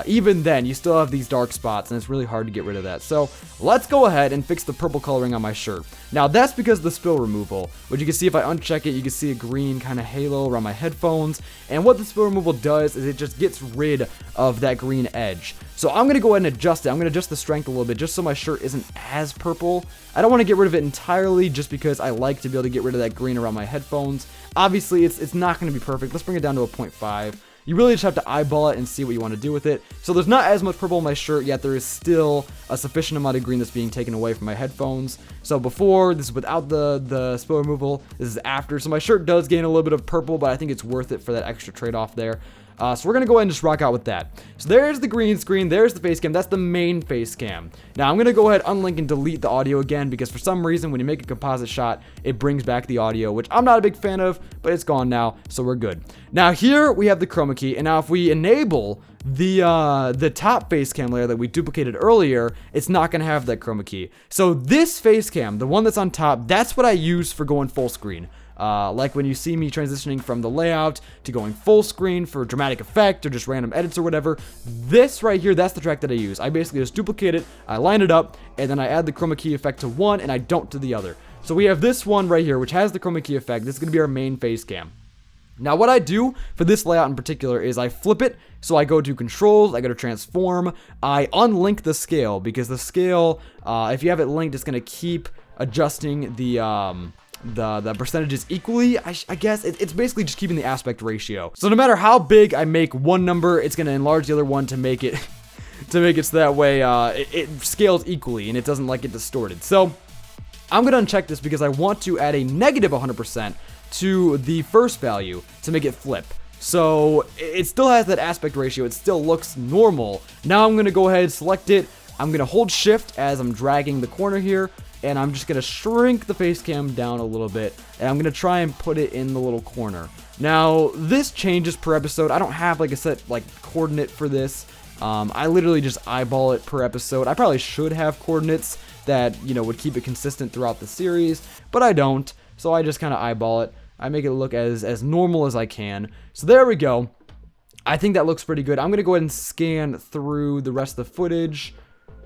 even then, you still have these dark spots, and it's really hard to get rid of that. So let's go ahead and fix the purple coloring on my shirt. Now that's because of the spill removal, which you can see if I uncheck it, you can see a green kind of halo around my headphones. And what the spill removal does is it just gets rid of that green edge. So I'm going to go ahead and adjust it. I'm going to adjust the strength a little bit just so my shirt isn't as purple. I don't want to get rid of it entirely just because I like to be able to get rid of that green around my headphones. Obviously, it's not going to be perfect. Let's bring it down to a 0.5. You really just have to eyeball it and see what you want to do with it. So there's not as much purple on my shirt, yet there is still a sufficient amount of green that's being taken away from my headphones. So before, this is without the spill removal, this is after. So my shirt does gain a little bit of purple, but I think it's worth it for that extra trade-off there. So we're going to go ahead and just rock out with that. So there's the green screen, there's the face cam, that's the main face cam. Now I'm going to go ahead, unlink, and delete the audio again, because for some reason when you make a composite shot, it brings back the audio, which I'm not a big fan of, but it's gone now, so we're good. Now here we have the chroma key, and now if we enable the top face cam layer that we duplicated earlier, it's not going to have that chroma key. So this face cam, the one that's on top, that's what I use for going full screen. Like when you see me transitioning from the layout to going full screen for dramatic effect or just random edits or whatever, this right here, that's the track that I use. I basically just duplicate it, I line it up, and then I add the chroma key effect to one and I don't to the other. So we have this one right here, which has the chroma key effect. This is going to be our main face cam. Now what I do for this layout in particular is I flip it, so I go to controls, I go to transform, I unlink the scale, because the scale, if you have it linked, it's going to keep adjusting the percentages equally. I guess it's basically just keeping the aspect ratio. So no matter how big I make one number, it's going to enlarge the other one to make it so that way it scales equally and it doesn't like get distorted. So I'm going to uncheck this because I want to add a negative 100% to the first value to make it flip. So it still has that aspect ratio. It still looks normal. Now I'm going to go ahead and select it. I'm going to hold shift as I'm dragging the corner here, and I'm just going to shrink the face cam down a little bit, and I'm going to try and put it in the little corner. Now this changes per episode. I don't have like a set coordinate for this. I literally just eyeball it per episode. I probably should have coordinates that, you know, would keep it consistent throughout the series, but I don't. So I just kind of eyeball it. I make it look as normal as I can. So there we go. I think that looks pretty good. I'm going to go ahead and scan through the rest of the footage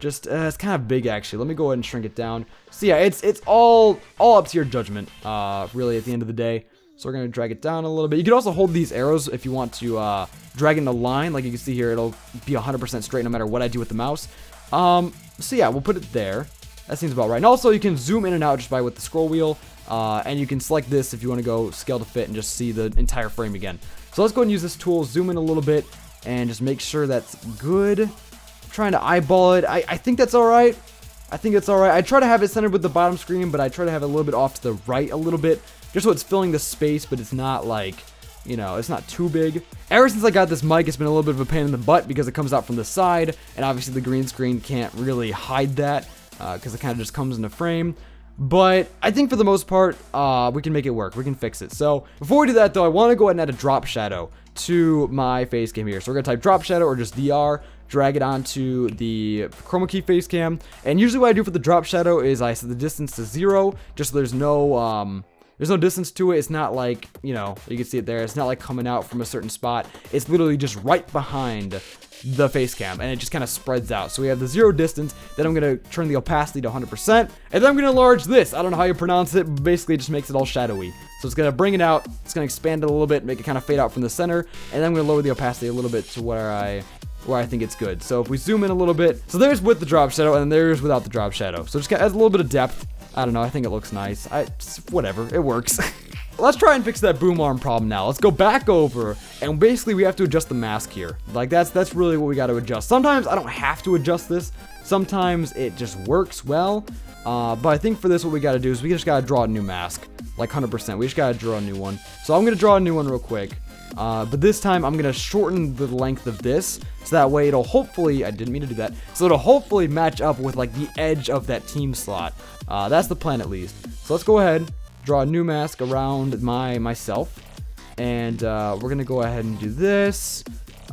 Just, it's kind of big, actually. Let me go ahead and shrink it down. So, yeah, it's all up to your judgment, really, at the end of the day. So, we're going to drag it down a little bit. You can also hold these arrows if you want to drag it in a line. Like you can see here, it'll be 100% straight no matter what I do with the mouse. So, yeah, we'll put it there. That seems about right. And also, you can zoom in and out just with the scroll wheel. And you can select this if you want to go scale to fit and just see the entire frame again. So, let's go ahead and use this tool, zoom in a little bit, and just make sure that's good. Trying to eyeball it. I think that's alright. I think it's alright. I try to have it centered with the bottom screen, but I try to have it a little bit off to the right a little bit, just so it's filling the space, but it's not like, you know, it's not too big. Ever since I got this mic, it's been a little bit of a pain in the butt because it comes out from the side, and obviously the green screen can't really hide that because it kind of just comes into frame. But I think for the most part, we can make it work. We can fix it. So before we do that, though, I want to go ahead and add a drop shadow to my face cam here. So we're going to type drop shadow or just DR. Drag it onto the chroma key face cam, and usually what I do for the drop shadow is I set the distance to 0, just so there's no distance to it. It's not like, you know, you can see it there. It's not like coming out from a certain spot. It's literally just right behind the face cam, and it just kind of spreads out. So we have the 0 distance. Then I'm gonna turn the opacity to 100%, and then I'm gonna enlarge this. I don't know how you pronounce it, but basically it just makes it all shadowy. So it's gonna bring it out. It's gonna expand it a little bit, make it kind of fade out from the center, and then I'm gonna lower the opacity a little bit to where I think it's good. So if we zoom in a little bit, so there's with the drop shadow, and then there's without the drop shadow. So just adds a little bit of depth. I don't know, I think it looks nice. Whatever, it works. Let's try and fix that boom arm problem now. Let's go back over, and basically we have to adjust the mask here. Like that's really what we got to adjust. Sometimes I don't have to adjust this. Sometimes it just works well. But I think for this, what we got to do is we just got to draw a new mask, like 100%. We just got to draw a new one. So I'm gonna draw a new one real quick. But this time I'm gonna shorten the length of this, so that way it'll hopefully, I didn't mean to do that, so it'll hopefully match up with like the edge of that team slot. That's the plan at least. So let's go ahead, draw a new mask around myself, and we're gonna go ahead and do this.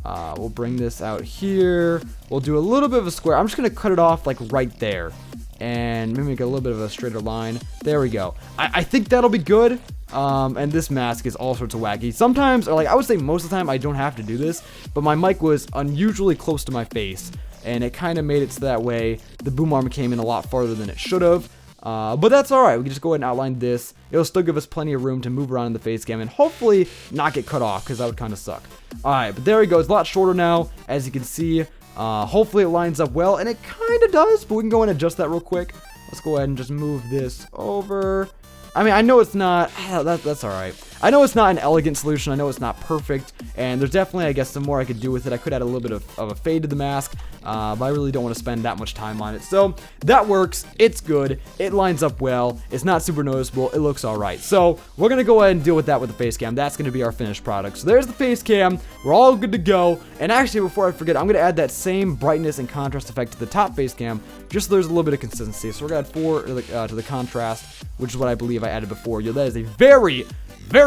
We'll bring this out here. We'll do a little bit of a square. I'm just gonna cut it off like right there, and maybe make a little bit of a straighter line. There we go. I think that'll be good. And this mask is all sorts of wacky. Sometimes, or like I would say most of the time, I don't have to do this, but my mic was unusually close to my face, and it kind of made it so that way the boom arm came in a lot farther than it should have. But that's alright. We can just go ahead and outline this. It'll still give us plenty of room to move around in the face cam and hopefully not get cut off, because that would kind of suck. Alright, but there we go. It's a lot shorter now, as you can see. Hopefully it lines up well, and it kind of does, but we can go and adjust that real quick. Let's go ahead and just move this over. I mean, I know it's not, that's alright. I know it's not an elegant solution, I know it's not perfect, and there's definitely, I guess, some more I could do with it. I could add a little bit of a fade to the mask, but I really don't want to spend that much time on it. So, that works, it's good, it lines up well, it's not super noticeable, it looks alright. So, we're going to go ahead and deal with that with the face cam. That's going to be our finished product. So, there's the face cam, we're all good to go, and actually, before I forget, I'm going to add that same brightness and contrast effect to the top face cam, just so there's a little bit of consistency. So, we're going to add 4 to the contrast, which is what I believe I added before. That is a very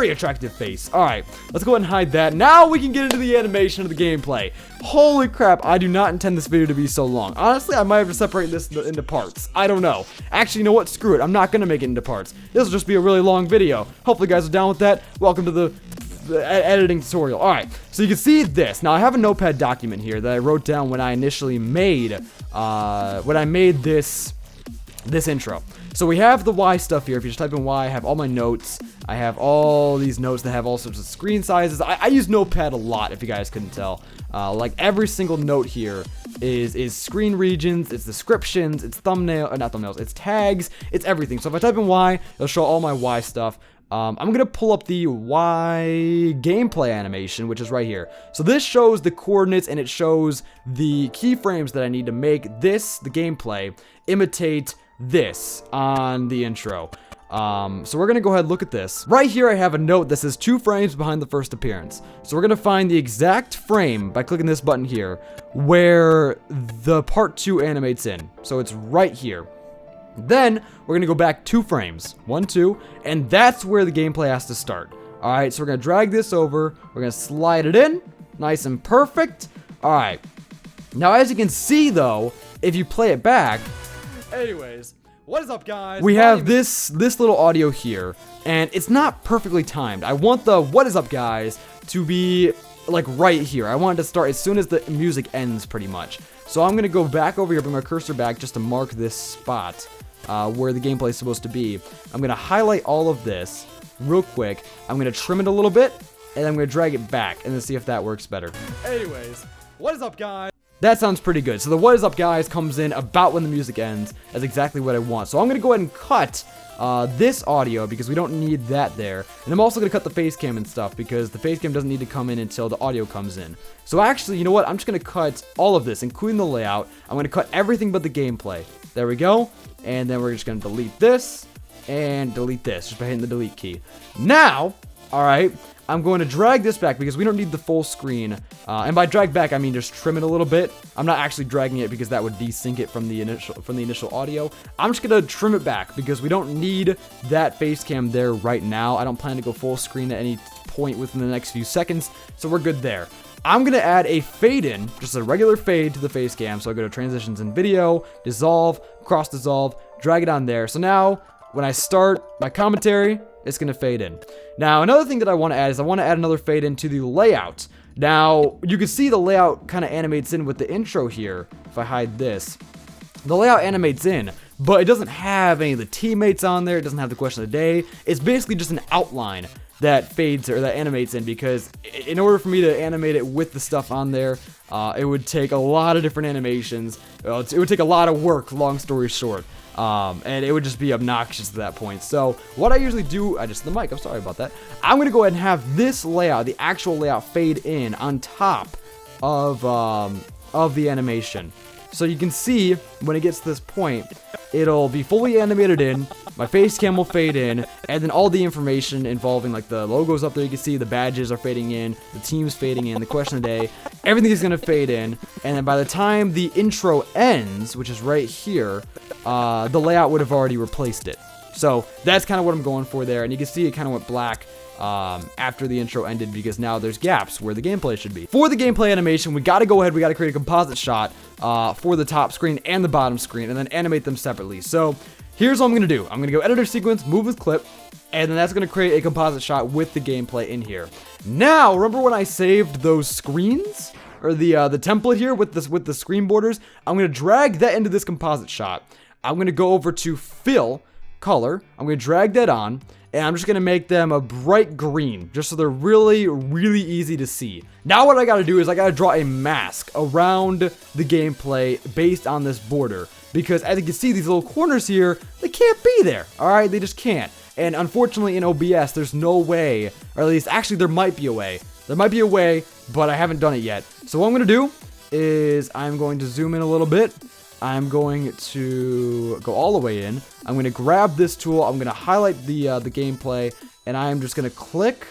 attractive face. Alright, let's go ahead and hide that. Now we can get into the animation of the gameplay. Holy crap, I do not intend this video to be so long. Honestly, I might have to separate this into parts. I don't know. Actually, you know what? Screw it. I'm not going to make it into parts. This will just be a really long video. Hopefully, you guys are down with that. Welcome to the editing tutorial. Alright, so you can see this. Now, I have a notepad document here that I wrote down when I initially made, this intro. So we have the Y stuff here. If you just type in Y, I have all my notes. I have all these notes that have all sorts of screen sizes. I use Notepad a lot, if you guys couldn't tell. Like every single note here is screen regions, it's descriptions, it's not thumbnails, it's tags, it's everything. So if I type in Y, it'll show all my Y stuff. I'm going to pull up the Y gameplay animation, which is right here. So this shows the coordinates, and it shows the keyframes that I need to make this, the gameplay, imitate this on the intro. So we're gonna go ahead and look at this. Right here I have a note that says 2 frames behind the first appearance. So we're gonna find the exact frame by clicking this button here where the part 2 animates in. So it's right here. Then we're gonna go back 2 frames, 1, 2, and that's where the gameplay has to start. Alright, so we're gonna drag this over, we're gonna slide it in, nice and perfect. Alright, now as you can see though, if you play it back, anyways, what is up, guys? We have this little audio here, and it's not perfectly timed. I want the what is up, guys, to be like right here. I want it to start as soon as the music ends, pretty much. So I'm going to go back over here, bring my cursor back just to mark this spot where the gameplay is supposed to be. I'm going to highlight all of this real quick. I'm going to trim it a little bit, and I'm going to drag it back and then see if that works better. Anyways, what is up, guys? That sounds pretty good. So the what is up, guys comes in about when the music ends. That's exactly what I want. So I'm going to go ahead and cut this audio because we don't need that there. And I'm also going to cut the face cam and stuff because the face cam doesn't need to come in until the audio comes in. So actually, you know what? I'm just going to cut all of this, including the layout. I'm going to cut everything but the gameplay. There we go. And then we're just going to delete this and delete this just by hitting the delete key. Now, all right, I'm going to drag this back because we don't need the full screen. And by drag back, I mean just trim it a little bit. I'm not actually dragging it because that would desync it from the initial audio. I'm just gonna trim it back because we don't need that face cam there right now. I don't plan to go full screen at any point within the next few seconds, so we're good there. I'm gonna add a fade in, just a regular fade to the face cam. So I go to transitions in video, dissolve, cross dissolve, drag it on there. So now when I start my commentary, it's going to fade in. Now, another thing that I want to add is I want to add another fade into the layout. Now, you can see the layout kind of animates in with the intro here. If I hide this, the layout animates in, but it doesn't have any of the teammates on there. It doesn't have the question of the day. It's basically just an outline that fades or that animates in because in order for me to animate it with the stuff on there, it would take a lot of different animations. It would take a lot of work, long story short. And it would just be obnoxious at that point. So what I usually do, I just hit the mic, I'm sorry about that. I'm going to go ahead and have this layout, the actual layout, fade in on top of the animation. So you can see when it gets to this point, it'll be fully animated in, my face cam will fade in, and then all the information involving like the logos up there, you can see the badges are fading in, the team's fading in, the question of the day, everything is going to fade in, and then by the time the intro ends, which is right here, the layout would have already replaced it. So that's kind of what I'm going for there, and you can see it kind of went black after the intro ended because now there's gaps where the gameplay should be. For the gameplay animation, we got to go ahead, we got to create a composite shot for the top screen and the bottom screen and then animate them separately. So here's what I'm going to do. I'm going to go editor sequence, move with clip, and then that's going to create a composite shot with the gameplay in here. Now, remember when I saved those screens? Or the template here with the screen borders? I'm going to drag that into this composite shot. I'm going to go over to fill, color. I'm going to drag that on. And I'm just going to make them a bright green, just so they're really, really easy to see. Now what I got to do is I got to draw a mask around the gameplay based on this border. Because as you can see, these little corners here, they can't be there, alright? They just can't. And unfortunately in OBS, there's no way, or at least, actually there might be a way. There might be a way, but I haven't done it yet. So what I'm going to do is I'm going to zoom in a little bit. I'm going to go all the way in. I'm going to grab this tool. I'm going to highlight the gameplay, and I'm just going to click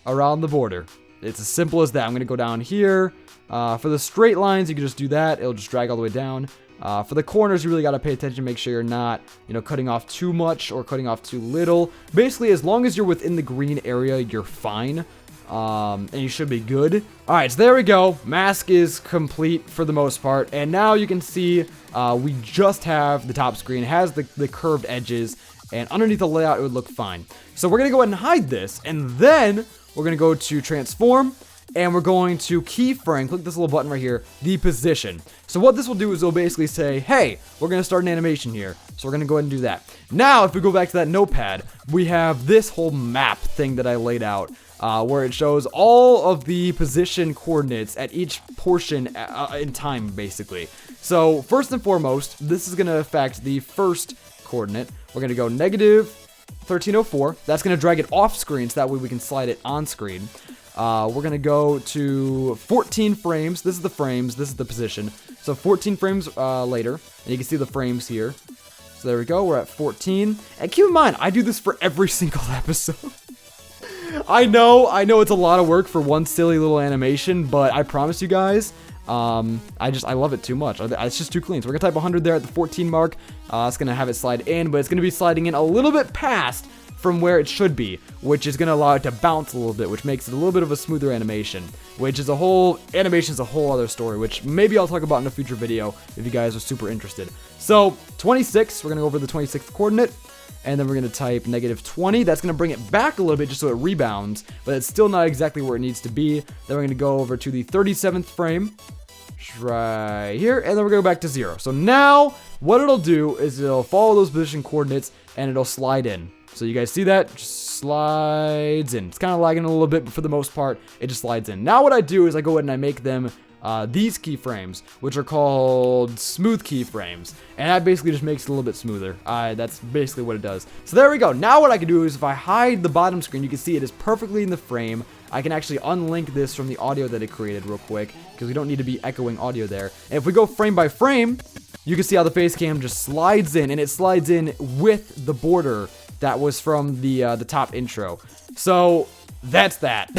around the border. It's as simple as that. I'm going to go down here. For the straight lines, you can just do that. It'll just drag all the way down. For the corners, you really got to pay attention, make sure you're not, cutting off too much or cutting off too little. Basically, as long as you're within the green area, you're fine. And you should be good. Alright, so there we go. Mask is complete for the most part. And now you can see we just have the top screen. It has the curved edges. And underneath the layout, it would look fine. So we're going to go ahead and hide this. And then we're going to go to transform. And we're going to keyframe, click this little button right here, the position. So what this will do is it'll basically say, hey, we're going to start an animation here. So we're going to go ahead and do that. Now, if we go back to that notepad, we have this whole map thing that I laid out. Where it shows all of the position coordinates at each portion in time, basically. So, first and foremost, this is going to affect the first coordinate. We're going to go negative 1304. That's going to drag it off screen, so that way we can slide it on screen. We're going to go to 14 frames. This is the frames. This is the position. So, 14 frames later, and you can see the frames here. So, there we go. We're at 14. And keep in mind, I do this for every single episode. I know it's a lot of work for one silly little animation, but I promise you guys, I love it too much. It's just too clean. So we're gonna type 100 there at the 14 mark. It's gonna have it slide in, but it's gonna be sliding in a little bit past from where it should be, which is gonna allow it to bounce a little bit, which makes it a little bit of a smoother animation, which is animation is a whole other story, which maybe I'll talk about in a future video if you guys are super interested. So 26, we're gonna go over the 26th coordinate. and then we're going to type -20. That's going to bring it back a little bit just so it rebounds, but it's still not exactly where it needs to be. Then we're going to go over to the 37th frame, right here, and then we're going to go back to 0. So now what it'll do is it'll follow those position coordinates and it'll slide in. So you guys see that? Just slides in. It's kind of lagging a little bit, but for the most part, it just slides in. Now what I do is I go ahead and I make them these keyframes, which are called smooth keyframes, and that basically just makes it a little bit smoother. That's basically what it does. So there we go. Now what I can do is if I hide the bottom screen, you can see it is perfectly in the frame. I can actually unlink this from the audio that it created real quick, because we don't need to be echoing audio there. And if we go frame by frame, you can see how the face cam just slides in, and it slides in with the border that was from the top intro. So that's that.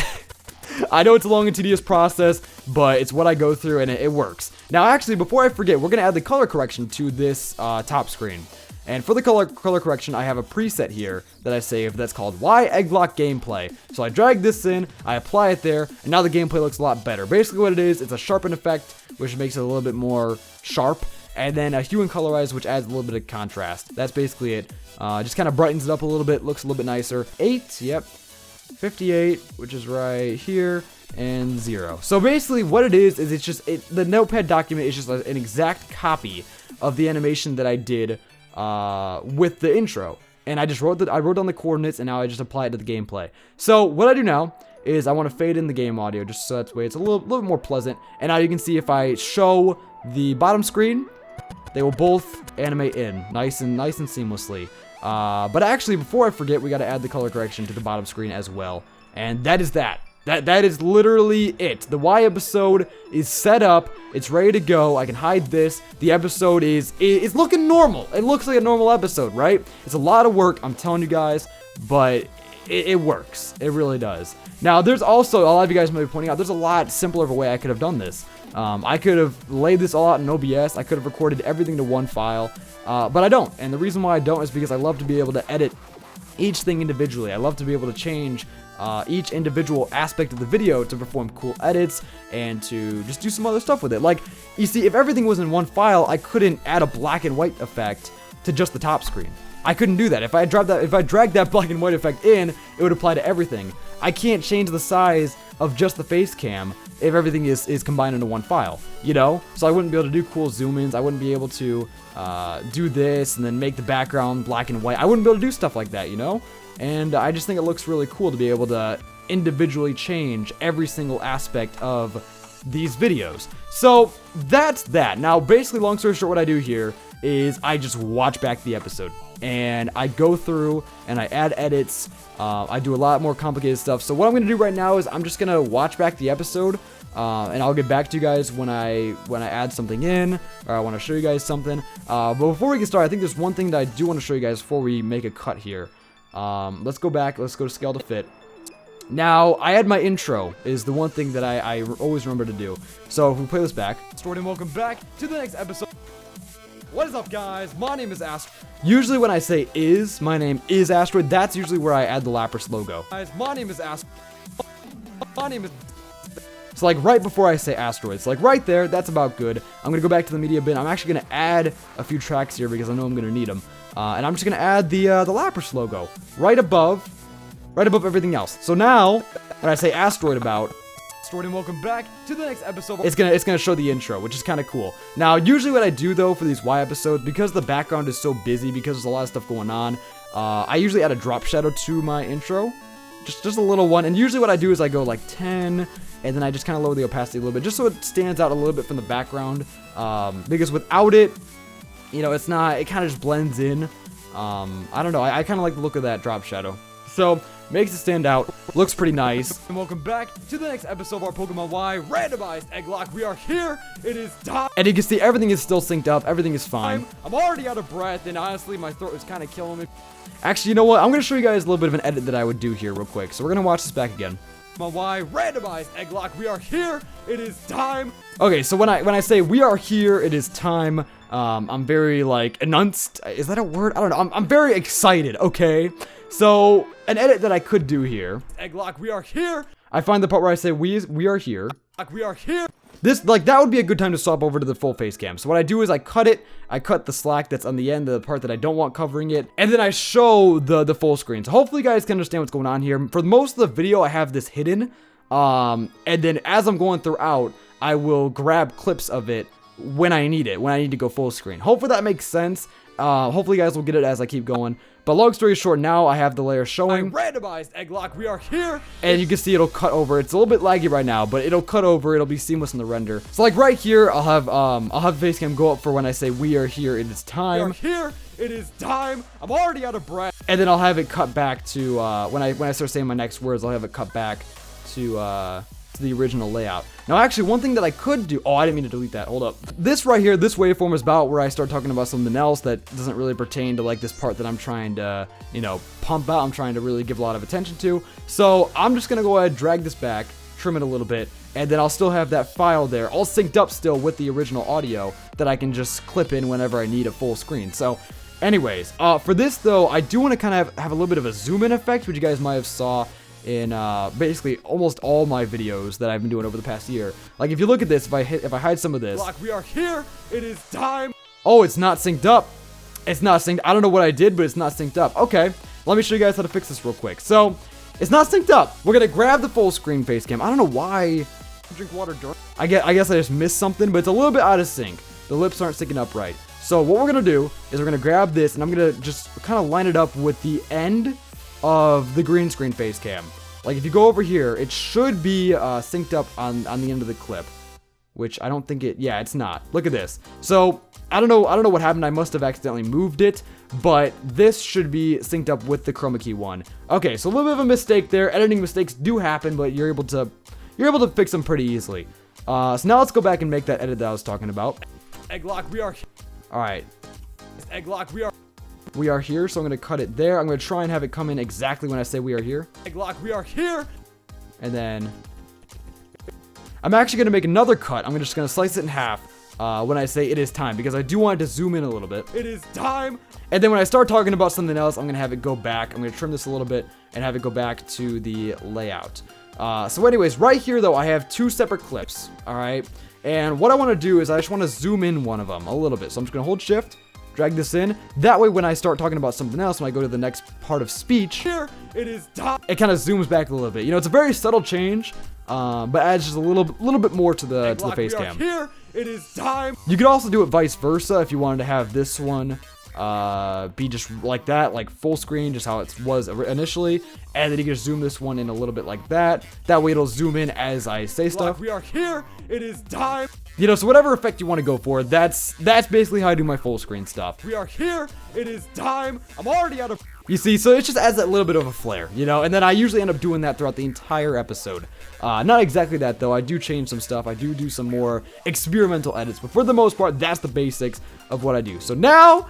I know it's a long and tedious process, but it's what I go through, and it works. Now, actually, before I forget, we're going to add the color correction to this top screen. And for the color correction, I have a preset here that I saved that's called Y Eggblock Gameplay. So I drag this in, I apply it there, and now the gameplay looks a lot better. Basically what it is, it's a sharpen effect, which makes it a little bit more sharp, and then a hue and colorize, which adds a little bit of contrast. That's basically it. Just kind of brightens it up a little bit, looks a little bit nicer. 8, yep. 58, which is right here, and 0. So basically what it is it's just, the notepad document is just an exact copy of the animation that I did with the intro. And I just wrote down the coordinates, and now I just apply it to the gameplay. So what I do now is I want to fade in the game audio, just so that way it's a little bit more pleasant. And now you can see if I show the bottom screen, they will both animate in nice and seamlessly. But actually, before I forget, we got to add the color correction to the bottom screen as well. And that is that. That is literally it. The Y episode is set up. It's ready to go. I can hide this. The episode is looking normal. It looks like a normal episode, right? It's a lot of work, I'm telling you guys, but it works. It really does. Now, there's also, a lot of you guys might be pointing out, there's a lot simpler of a way I could have done this. I could have laid this all out in OBS. I could have recorded everything to one file, but I don't. And the reason why I don't is because I love to be able to edit each thing individually. I love to be able to change each individual aspect of the video to perform cool edits and to just do some other stuff with it. Like, you see, if everything was in one file, I couldn't add a black and white effect to just the top screen. I couldn't do that. If I dragged that black and white effect in, it would apply to everything. I can't change the size of just the face cam if everything is combined into one file, you know? So I wouldn't be able to do cool zoom-ins. I wouldn't be able to do this and then make the background black and white. I wouldn't be able to do stuff like that, you know? And I just think it looks really cool to be able to individually change every single aspect of these videos. So that's that. Now, basically, long story short, what I do here is I just watch back the episode. And I go through and I add edits. I do a lot more complicated stuff. So what I'm going to do right now is I'm just going to watch back the episode. And I'll get back to you guys when I add something in, or I want to show you guys something. But before we get started, I think there's one thing that I do want to show you guys before we make a cut here. Let's go back. Let's go to scale to fit. Now, I had my intro is the one thing that I always remember to do. So if we play this back, and welcome back to the next episode. What is up, guys? My name is Asteroid. Usually when I say my name is Asteroid, that's usually where I add the Lapras logo. Guys, my name is Asteroid. My name is... So like right before I say Asteroids, like right there, that's about good. I'm gonna go back to the media bin. I'm actually gonna add a few tracks here because I know I'm gonna need them. And I'm just gonna add the Lapras logo right above everything else. So now, when I say Asteroid about, and welcome back to the next episode. It's gonna show the intro, which is kind of cool. Now, usually what I do though for these Y episodes, because the background is so busy, because there's a lot of stuff going on, I usually add a drop shadow to my intro, just a little one. And usually what I do is I go like 10, and then I just kind of lower the opacity a little bit, just so it stands out a little bit from the background. Because without it, you know, it kind of just blends in. I don't know. I kind of like the look of that drop shadow. So, makes it stand out. Looks pretty nice. And welcome back to the next episode of our Pokemon Y randomized egg lock. We are here. It is time. And you can see everything is still synced up. Everything is fine. I'm already out of breath, and honestly, my throat is kind of killing me. Actually, you know what? I'm going to show you guys a little bit of an edit that I would do here real quick. So we're going to watch this back again. My Y randomized egg lock. We are here. It is time. Okay, so when I say we are here, it is time. I'm very like enunced. Is that a word? I don't know. I'm very excited. Okay. So an edit that I could do here. Egg lock. We are here. I find the part where I say we are here. Like we are here. this, like, that would be a good time to swap over to the full face cam. So what I do is I cut the slack that's on the end, the part that I don't want covering it, and then I show the full screen. So hopefully you guys can understand what's going on here. For most of the video, I have this hidden, and then as I'm going throughout, I will grab clips of it when I need it, when I need to go full screen. Hopefully that makes sense. Hopefully you guys will get it as I keep going. But long story short, now I have the layer showing. Randomized egg lock, we are here. And you can see it'll cut over. It's a little bit laggy right now, but it'll cut over. It'll be seamless in the render. So like right here, I'll have face cam go up for when I say we are here. It is time. We are here. It is time. I'm already out of breath. And then I'll have it cut back to when I start saying my next words. I'll have it cut back to the original layout. Now actually one thing that I could do, oh I didn't mean to delete that, hold up. This right here, this waveform is about where I start talking about something else that doesn't really pertain to like this part that I'm trying to, you know, pump out, I'm trying to really give a lot of attention to. So I'm just gonna go ahead, drag this back, trim it a little bit, and then I'll still have that file there, all synced up still with the original audio that I can just clip in whenever I need a full screen. So anyways, for this though, I do want to kind of have a little bit of a zoom in effect, which you guys might have saw in basically almost all my videos that I've been doing over the past year. Like if you look at this, if I hide some of this, we are here, it is time. Oh, it's not synced up. It's not synced. I don't know what I did, but it's not synced up. Okay, let me show you guys how to fix this real quick. So it's not synced up. We're gonna grab the full screen face cam. I don't know why. Drink water during. I guess I just missed something, but it's a little bit out of sync. The lips aren't syncing up right. So what we're gonna do is we're gonna grab this and I'm gonna just kind of line it up with the end of the green screen face cam. Like if you go over here, it should be synced up on the end of the clip, which I don't think yeah, it's not. Look at this. So I don't know what happened. I must have accidentally moved it, but this should be synced up with the chroma key one. Okay, so a little bit of a mistake there. Editing mistakes do happen, but you're able to fix them pretty easily. So now let's go back and make that edit that I was talking about. Egg lock, we are. All right. Egg lock, we are here, so I'm going to cut it there. I'm going to try and have it come in exactly when I say we are here. Egg lock, we are here. And then I'm actually going to make another cut. I'm just going to slice it in half when I say it is time, because I do want it to zoom in a little bit. It is time. And then when I start talking about something else, I'm going to have it go back. I'm going to trim this a little bit and have it go back to the layout. So anyways, right here though, I have two separate clips. All right. And what I want to do is I just want to zoom in one of them a little bit. So I'm just going to hold shift, drag this in. That way, when I start talking about something else, when I go to the next part of speech, here it is done. It kind of zooms back a little bit. You know, it's a very subtle change, but adds just a little bit more to the face cam. Here it is time. You could also do it vice versa if you wanted to have this one be just like that, like full screen, just how it was initially, and then you can just zoom this one in a little bit like that. That way, it'll zoom in as I say stuff. We are here. It is time. You know, so whatever effect you want to go for, that's basically how I do my full screen stuff. We are here. It is time. I'm already out of. You see, so it just adds that little bit of a flair, you know, and then I usually end up doing that throughout the entire episode. Not exactly that though. I do change some stuff. I do some more experimental edits, but for the most part, that's the basics of what I do. So now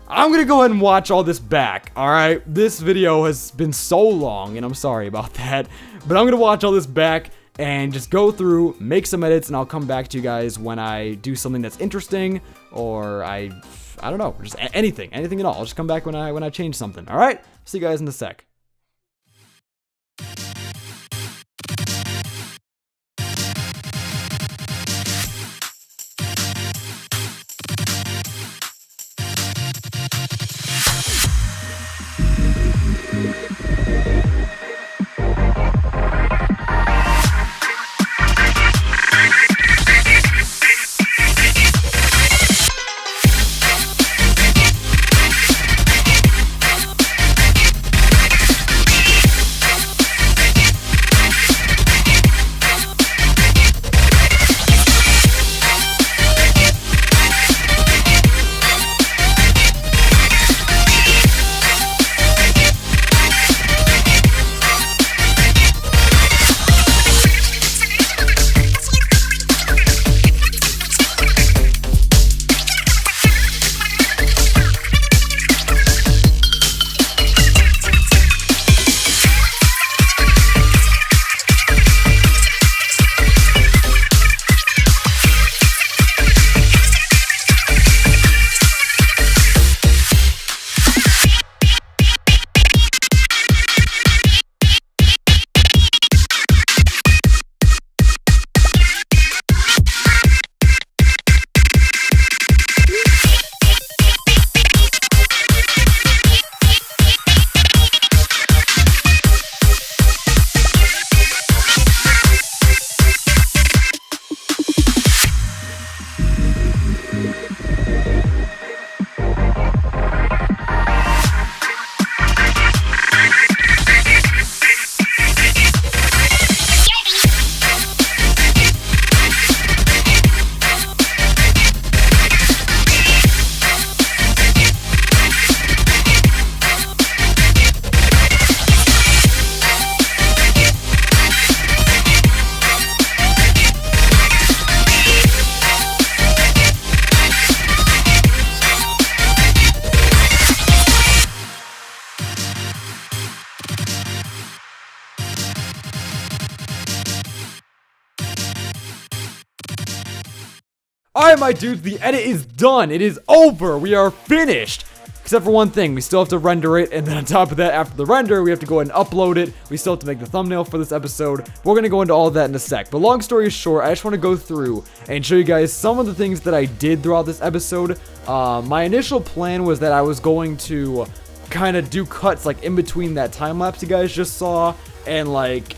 I'm gonna go ahead and watch all this back. All right, this video has been so long, and I'm sorry about that, but I'm gonna watch all this back and just go through, make some edits, and I'll come back to you guys when I do something that's interesting, or I don't know, just anything at all. I'll just come back when I change something. All right, see you guys in a sec. Alright, my dudes, the edit is done. It is over. We are finished. Except for one thing, we still have to render it, and then on top of that, after the render, we have to go ahead and upload it. We still have to make the thumbnail for this episode. We're going to go into all of that in a sec. But long story short, I just want to go through and show you guys some of the things that I did throughout this episode. My initial plan was that I was going to kind of do cuts like in between that time lapse you guys just saw, and like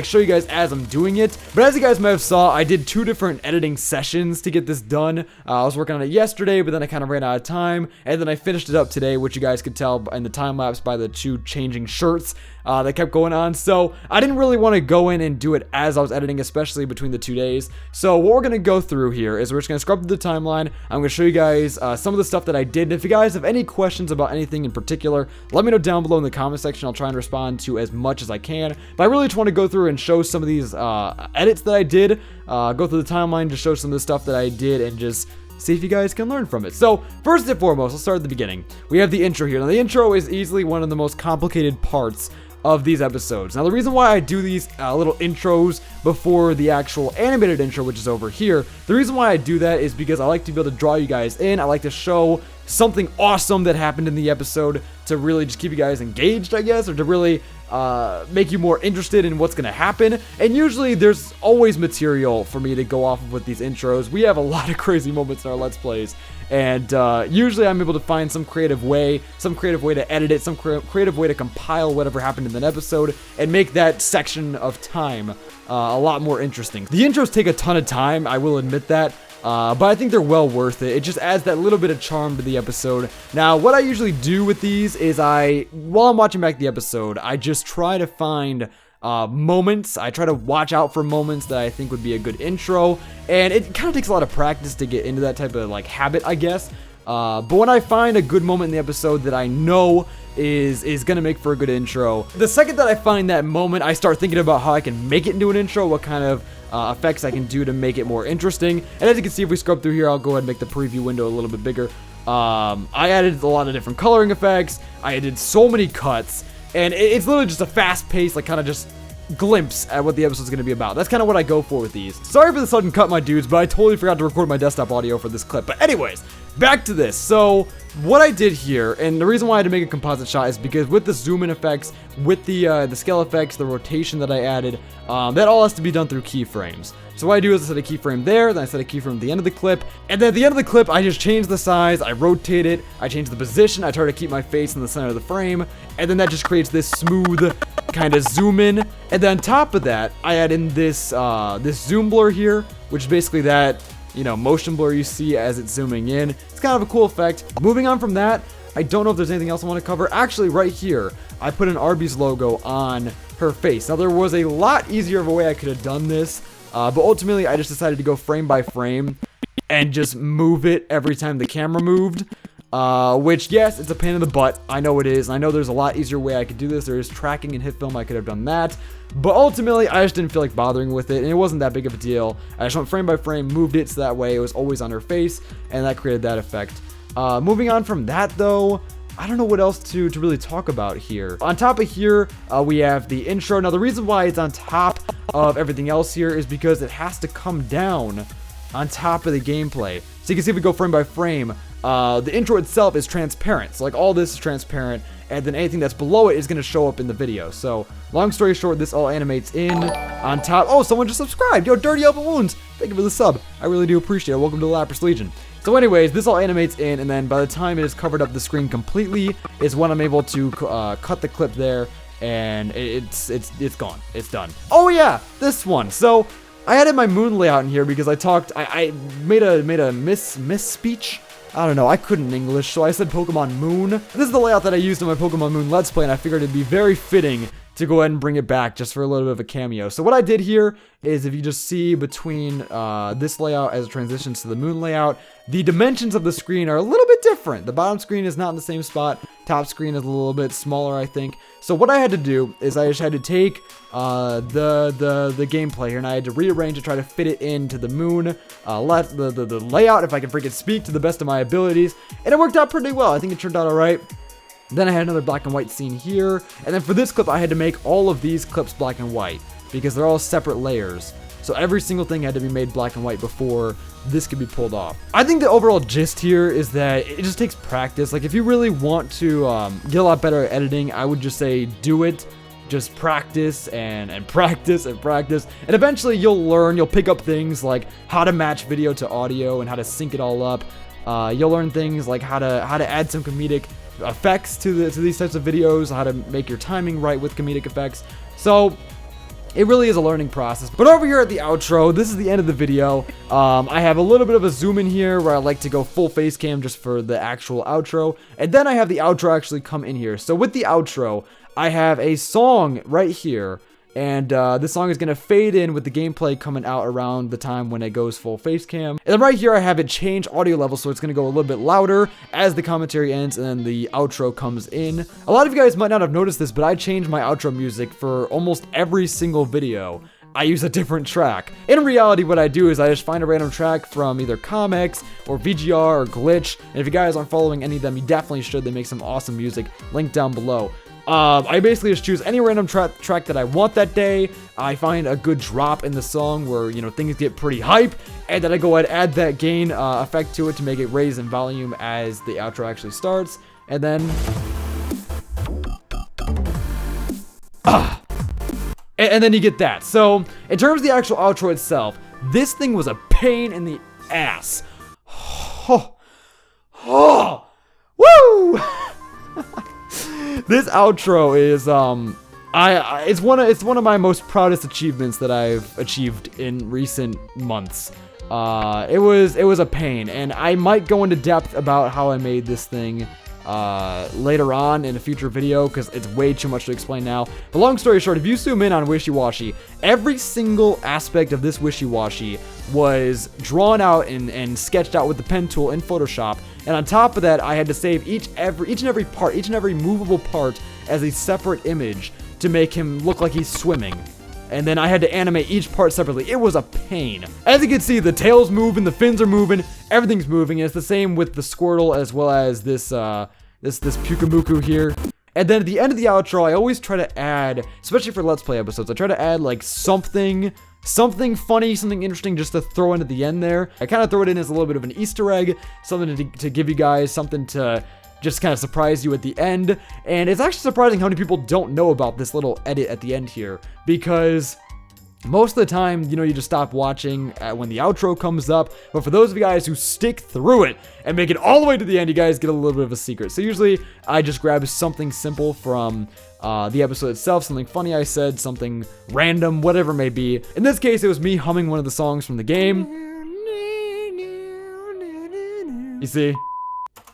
show you guys as I'm doing it. But as you guys might have saw, I did 2 different editing sessions to get this done. I was working on it yesterday, but then I kind of ran out of time, and then I finished it up today, which you guys could tell in the time lapse by the 2 changing shirts that kept going on. So I didn't really want to go in and do it as I was editing, especially between the 2 days. So what we're going to go through here is we're just going to scrub through the timeline. I'm going to show you guys some of the stuff that I did. And if you guys have any questions about anything in particular, let me know down below in the comment section. I'll try and respond to as much as I can. But I really just want to go through and show some of these edits that I did. Go through the timeline to show some of the stuff that I did and just see if you guys can learn from it. So first and foremost, let's start at the beginning. We have the intro here. Now the intro is easily one of the most complicated parts of these episodes. Now the reason why I do these little intros before the actual animated intro, which is over here, the reason why I do that is because I like to be able to draw you guys in. I like to show something awesome that happened in the episode to really just keep you guys engaged, I guess, or to really make you more interested in what's gonna happen. And usually there's always material for me to go off of with these intros. We have a lot of crazy moments in our Let's Plays, and usually I'm able to find some creative way to edit it, some creative way to compile whatever happened in an episode and make that section of time a lot more interesting. The intros take a ton of time, I will admit that. But I think they're well worth it. It just adds that little bit of charm to the episode. Now, what I usually do with these is while I'm watching back the episode, I just try to find moments. I try to watch out for moments that I think would be a good intro, and it kind of takes a lot of practice to get into that type of like habit, I guess. But when I find a good moment in the episode that I know is gonna make for a good intro, the second that I find that moment, I start thinking about how I can make it into an intro, what kind of effects I can do to make it more interesting. And as you can see, if we scrub through here, I'll go ahead and make the preview window a little bit bigger. I added a lot of different coloring effects. I did so many cuts, and it's literally just a fast-paced, like kind of just glimpse at what the episode's going to be about. That's kind of what I go for with these. Sorry for the sudden cut, my dudes, but I totally forgot to record my desktop audio for this clip. But anyways, back to this. So what I did here, and the reason why I had to make a composite shot is because with the zoom in effects, with the scale effects, the rotation that I added, that all has to be done through keyframes. So what I do is I set a keyframe there, then I set a keyframe at the end of the clip, and then at the end of the clip, I just change the size, I rotate it, I change the position, I try to keep my face in the center of the frame, and then that just creates this smooth kind of zoom in. And then on top of that, I add in this this zoom blur here, which is basically that, you know, motion blur you see as it's zooming in. It's kind of a cool effect. Moving on from that, I don't know if there's anything else I want to cover. Actually, right here, I put an Arby's logo on her face. Now, there was a lot easier of a way I could have done this, but ultimately, I just decided to go frame by frame and just move it every time the camera moved. Which, yes, it's a pain in the butt. I know it is. And I know there's a lot easier way I could do this. There is tracking in HitFilm. I could have done that. But ultimately, I just didn't feel like bothering with it. And it wasn't that big of a deal. I just went frame by frame, moved it so that way it was always on her face. And that created that effect. Moving on from that, though, I don't know what else to really talk about here. On top of here, we have the intro. Now, the reason why it's on top of everything else here is because it has to come down on top of the gameplay. So you can see if we go frame by frame, the intro itself is transparent. So like all this is transparent, and then anything that's below it is going to show up in the video. So long story short, this all animates in on top. Oh, someone just subscribed. Yo, Dirty Open Wounds. Thank you for the sub. I really do appreciate it. Welcome to the Lapras Legion. So anyways, this all animates in, and then by the time it has covered up the screen completely is when I'm able to cut the clip there, and it's gone. It's done. Oh yeah, this one. So I added my moon layout in here because I made a misspeech. I don't know, I couldn't English, so I said Pokemon Moon. This is the layout that I used in my Pokemon Moon Let's Play, and I figured it'd be very fitting to go ahead and bring it back just for a little bit of a cameo. So what I did here is, if you just see between this layout as it transitions to the moon layout, the dimensions of the screen are a little bit different. The bottom screen is not in the same spot. Top screen is a little bit smaller, I think. So what I had to do is I just had to take the gameplay here, and I had to rearrange to try to fit it into the moon, the layout, if I can freaking speak, to the best of my abilities, and it worked out pretty well. I think it turned out all right. Then I had another black and white scene here, and then for this clip, I had to make all of these clips black and white because they're all separate layers. So every single thing had to be made black and white before this could be pulled off. I think the overall gist here is that it just takes practice. Like if you really want to get a lot better at editing, I would just say do it. Just practice and practice and practice, and eventually you'll learn. You'll pick up things like how to match video to audio and how to sync it all up. You'll learn things like how to add some comedic effects to these types of videos, how to make your timing right with comedic effects. So it really is a learning process. But over here at the outro, this is the end of the video. I have a little bit of a zoom in here where I like to go full face cam just for the actual outro, and then I have the outro actually come in here. So with the outro, I have a song right here, and this song is going to fade in with the gameplay coming out around the time when it goes full face cam. And then right here I have it change audio level, so it's going to go a little bit louder as the commentary ends and then the outro comes in. A lot of you guys might not have noticed this, but I change my outro music for almost every single video. I use a different track. In reality, what I do is I just find a random track from either comics or VGR or Glitch, and if you guys aren't following any of them, you definitely should. They make some awesome music, linked down below. I basically just choose any random track that I want that day. I find a good drop in the song where, you know, things get pretty hype, and then I go ahead and add that gain effect to it to make it raise in volume as the outro actually starts, and then and then you get that. So in terms of the actual outro itself, this thing was a pain in the ass. Woo! This outro is it's one of my most proudest achievements that I've achieved in recent months. It was a pain, and I might go into depth about how I made this thing later on in a future video because it's way too much to explain now. But long story short, if you zoom in on Wishy-Washy, every single aspect of this Wishy-Washy was drawn out and sketched out with the pen tool in Photoshop. And on top of that, I had to save each and every movable part as a separate image to make him look like he's swimming. And then I had to animate each part separately. It was a pain. As you can see, the tail's moving, the fins are moving, everything's moving, and it's the same with the Squirtle as well as this Pukamuku here. And then at the end of the outro, I always try to add, especially for Let's Play episodes, I try to add like something funny, something interesting just to throw in at the end there. I kind of throw it in as a little bit of an Easter egg, something to give you guys something to just kind of surprise you at the end. And it's actually surprising how many people don't know about this little edit at the end here, because most of the time, you know, you just stop watching when the outro comes up. But for those of you guys who stick through it and make it all the way to the end, you guys get a little bit of a secret. So usually I just grab something simple from the episode itself, something funny I said, something random, whatever it may be. In this case, it was me humming one of the songs from the game. You see?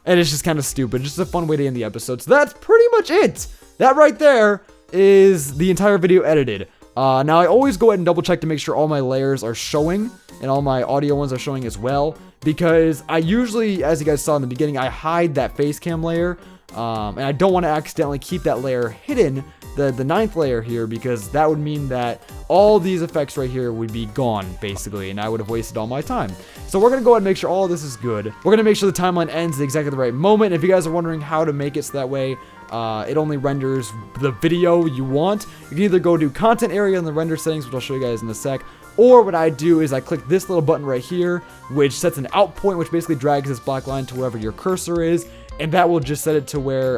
And it's just kind of stupid, just a fun way to end the episode. So that's pretty much it. That right there is the entire video edited. Now I always go ahead and double check to make sure all my layers are showing and all my audio ones are showing as well, because I usually, as you guys saw in the beginning, I hide that face cam layer, and I don't want to accidentally keep that layer hidden, the 9th layer here, because that would mean that all these effects right here would be gone basically, and I would have wasted all my time. So we're gonna go ahead and make sure all of this is good. We're gonna make sure the timeline ends at exactly the right moment. If you guys are wondering how to make it so that way it only renders the video you want, you can either go to content area in the render settings, which I'll show you guys in a sec, or what I do is I click this little button right here, which sets an out point, which basically drags this black line to wherever your cursor is, and that will just set it to where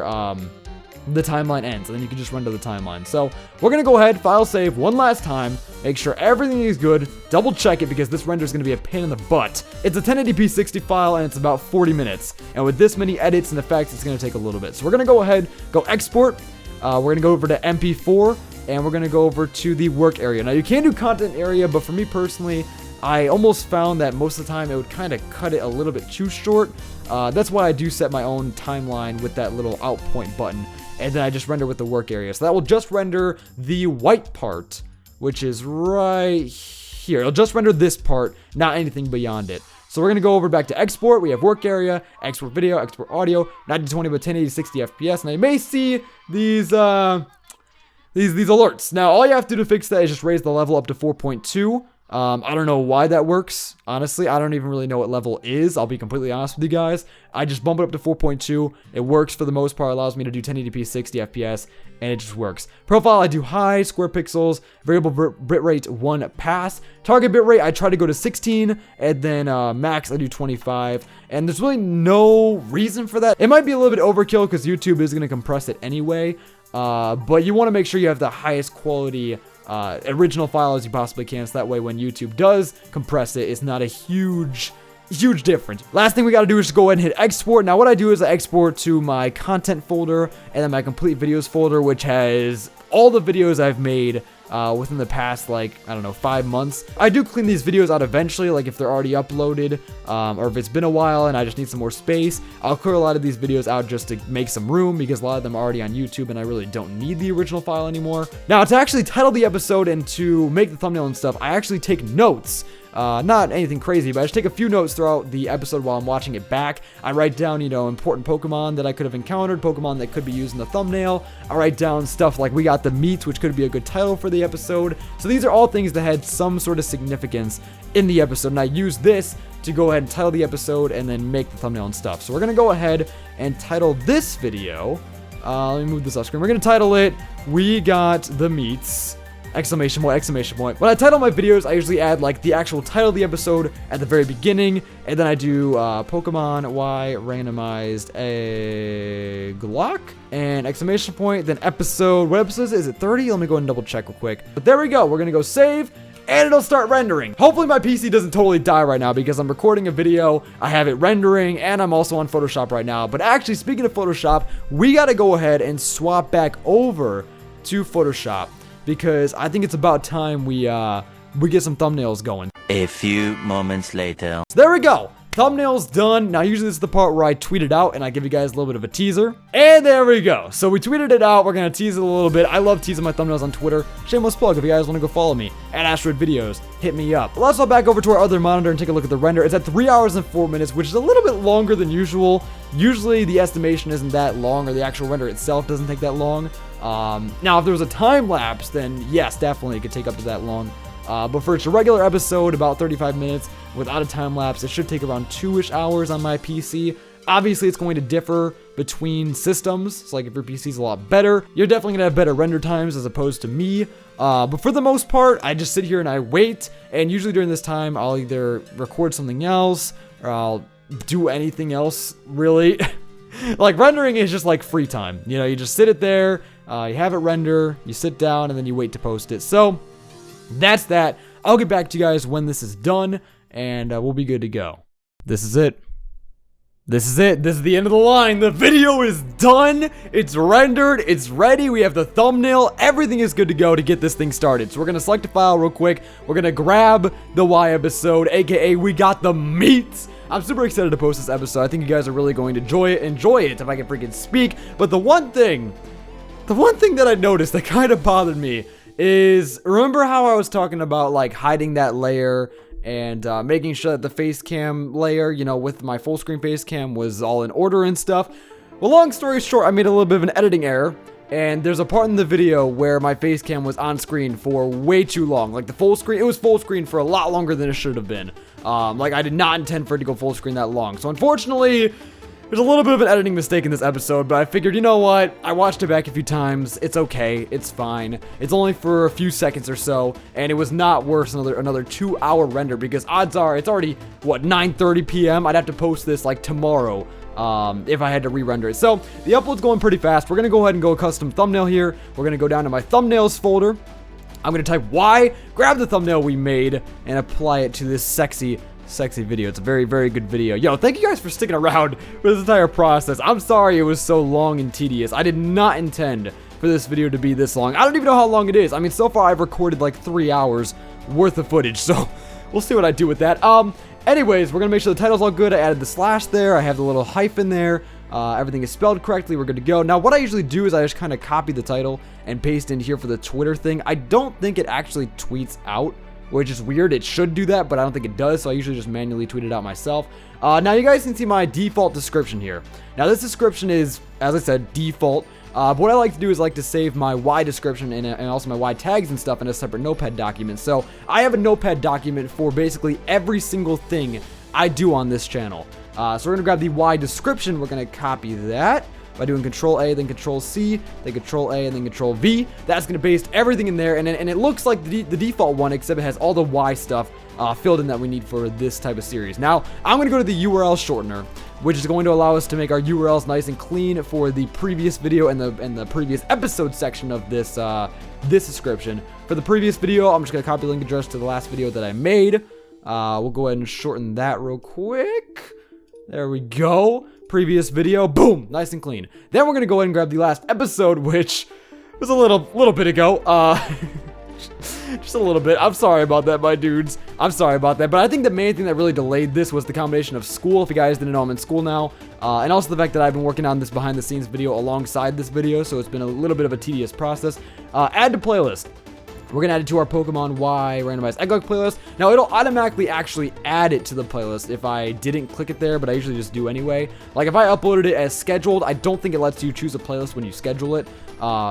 the timeline ends, and then you can just render the timeline. So we're gonna go ahead, file save one last time, make sure everything is good, double check it because this render is gonna be a pain in the butt. It's a 1080p 60 file and it's about 40 minutes, and with this many edits and effects, it's gonna take a little bit. So we're gonna go ahead, go export. We're gonna go over to MP4, and we're gonna go over to the work area. Now you can do content area, but for me personally, I almost found that most of the time it would kind of cut it a little bit too short. That's why I do set my own timeline with that little out point button, and then I just render with the work area. So that will just render the white part, which is right here. It'll just render this part, not anything beyond it. So we're gonna go over back to export. We have work area, export video, export audio, 1920 by 1080 60 FPS. Now you may see these alerts. Now all you have to do to fix that is just raise the level up to 4.2. I don't know why that works. Honestly, I don't even really know what level is. I'll be completely honest with you guys. I just bump it up to 4.2. It works for the most part. Allows me to do 1080p 60 FPS, and it just works. Profile, I do high, square pixels, variable bitrate 1 pass. Target bitrate, I try to go to 16, and then max, I do 25. And there's really no reason for that. It might be a little bit overkill because YouTube is going to compress it anyway. But you want to make sure you have the highest quality original file as you possibly can, so that way when YouTube does compress it, it's not a huge difference. Last thing we got to do is just go ahead and hit export. Now what I do is I export to my content folder and then my complete videos folder, which has all the videos I've made within the past, like, I don't know, 5 months. I do clean these videos out eventually, like if they're already uploaded, or if it's been a while and I just need some more space. I'll clear a lot of these videos out just to make some room, because a lot of them are already on YouTube and I really don't need the original file anymore. Now, to actually title the episode and to make the thumbnail and stuff, I actually take notes. Not anything crazy, but I just take a few notes throughout the episode while I'm watching it back. I write down, you know, important Pokemon that I could have encountered, Pokemon that could be used in the thumbnail. I write down stuff like we got the meats, which could be a good title for the episode. So these are all things that had some sort of significance in the episode, and I use this to go ahead and title the episode and then make the thumbnail and stuff. So we're going to go ahead and title this video. Let me move this off screen. We're going to title it, "We Got the Meats!" Exclamation point, exclamation point. When I title my videos, I usually add like the actual title of the episode at the very beginning, and then I do Pokemon Y randomized egg lock and exclamation point, then episode. What episode is it? 30? Let me go ahead and double check real quick. But there we go. We're gonna go save, and it'll start rendering. Hopefully my PC doesn't totally die right now, because I'm recording a video, I have it rendering, and I'm also on Photoshop right now. But actually, speaking of Photoshop, we gotta go ahead and swap back over to Photoshop, because I think it's about time we get some thumbnails going. A few moments later. So there we go. Thumbnails done. Now usually this is the part where I tweet it out and I give you guys a little bit of a teaser. And there we go. So we tweeted it out. We're going to tease it a little bit. I love teasing my thumbnails on Twitter. Shameless plug. If you guys want to go follow me at Asteroid Videos, hit me up. Let's go back over to our other monitor and take a look at the render. It's at 3 hours and 4 minutes, which is a little bit longer than usual. Usually the estimation isn't that long, or the actual render itself doesn't take that long. Now if there was a time lapse, then yes, definitely it could take up to that long. But for its a regular episode, about 35 minutes without a time lapse, it should take around 2-ish hours on my PC. Obviously, it's going to differ between systems. So like if your PC is a lot better, you're definitely gonna have better render times as opposed to me. But for the most part, I just sit here and I wait. And usually during this time, I'll either record something else or I'll do anything else, really. Like rendering is just like free time. You know, you just sit it there, you have it render, you sit down, and then you wait to post it. So that's that. I'll get back to you guys when this is done, and we'll be good to go. This is it. This is it. This is the end of the line. The video is done. It's rendered. It's ready. We have the thumbnail. Everything is good to go to get this thing started. So we're going to select a file real quick. We're going to grab the Y episode, aka we got the meats. I'm super excited to post this episode. I think you guys are really going to enjoy it if I can freaking speak. But the one thing that I noticed that kind of bothered me is, remember how I was talking about like hiding that layer and making sure that the face cam layer, you know, with my full screen face cam was all in order and stuff? Well, long story short, I made a little bit of an editing error, and there's a part in the video where my face cam was on screen for way too long. Like the full screen, it was full screen for a lot longer than it should have been. Like I did not intend for it to go full screen that long. So unfortunately, there's a little bit of an editing mistake in this episode, but I figured, you know what? I watched it back a few times. It's okay. It's fine. It's only for a few seconds or so, and it was not worth another 2-hour render, because odds are it's already, what, 9:30 p.m.? I'd have to post this like tomorrow if I had to re-render it. So the upload's going pretty fast. We're going to go ahead and go custom thumbnail here. We're going to go down to my thumbnails folder. I'm going to type Y, grab the thumbnail we made, and apply it to this sexy video. It's a very, very good video. Yo, thank you guys for sticking around for this entire process. I'm sorry it was so long and tedious. I did not intend for this video to be this long. I don't even know how long it is. I mean, so far I've recorded like 3 hours worth of footage, so we'll see what I do with that. Anyways, we're gonna make sure the title's all good. I added the slash there. I have the little hyphen there. Everything is spelled correctly. We're good to go. Now, what I usually do is I just kind of copy the title and paste in here for the Twitter thing. I don't think it actually tweets out, which is weird. It should do that, but I don't think it does, so I usually just manually tweet it out myself. Now you guys can see my default description here. Now this description is, as I said, default. But what I like to do is to save my Y description and also my Y tags and stuff in a separate notepad document. So I have a notepad document for basically every single thing I do on this channel. So we're gonna grab the Y description. We're gonna copy that by doing Control A, then Control C, then Control A, and then Control V. That's gonna paste everything in there, and it looks like the default one, except it has all the Y stuff filled in that we need for this type of series. Now, I'm gonna go to the URL shortener, which is going to allow us to make our URLs nice and clean for the previous video and the previous episode section of this this description. For the previous video, I'm just gonna copy the link address to the last video that I made. We'll go ahead and shorten that real quick. There we go. Previous video, boom, nice and clean. Then we're gonna go ahead and grab the last episode, which was a little bit ago. Just a little bit. I'm sorry about that, my dudes. I'm sorry about that. But I think the main thing that really delayed this was the combination of school. If you guys didn't know, I'm in school now. And also the fact that I've been working on this behind the scenes video alongside this video. So it's been a little bit of a tedious process. Add to playlist. We're going to add it to our Pokemon Y randomized egg playlist. Now, it'll automatically actually add it to the playlist if I didn't click it there, but I usually just do anyway. Like, if I uploaded it as scheduled, I don't think it lets you choose a playlist when you schedule it.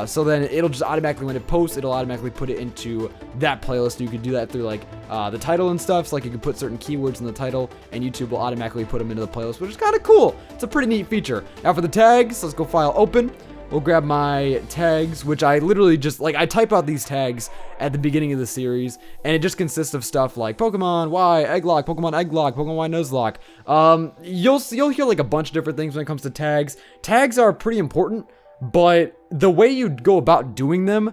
So then it'll just automatically, when it posts, it'll automatically put it into that playlist. You can do that through, like, the title and stuff. So, like, you can put certain keywords in the title, and YouTube will automatically put them into the playlist, which is kind of cool. It's a pretty neat feature. Now, for the tags, let's go File, Open. We'll grab my tags, which I literally just, I type out these tags at the beginning of the series, and it just consists of stuff like Pokemon Y Egglock, Pokemon Egglock, Pokemon Y Nuzlocke. You'll hear, a bunch of different things when it comes to tags. Tags are pretty important, but the way you go about doing them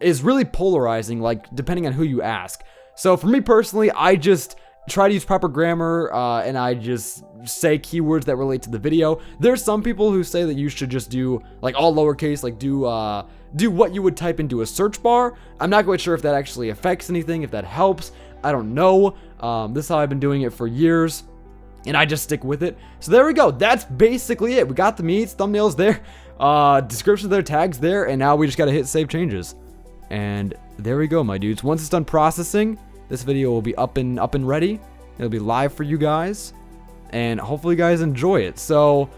is really polarizing, depending on who you ask. So for me personally, I just try to use proper grammar, and I just say keywords that relate to the video. There's some people who say that you should just do all lowercase, do what you would type into a search bar. I'm not quite sure if that actually affects anything, if that helps. I don't know. This is how I've been doing it for years, and I just stick with it. So there we go. That's basically it. We got the meats, thumbnails there, descriptions there, tags there, and now we just gotta hit save changes. And there we go, my dudes. Once it's done processing, this video will be up and ready. It'll be live for you guys, and hopefully you guys enjoy it. So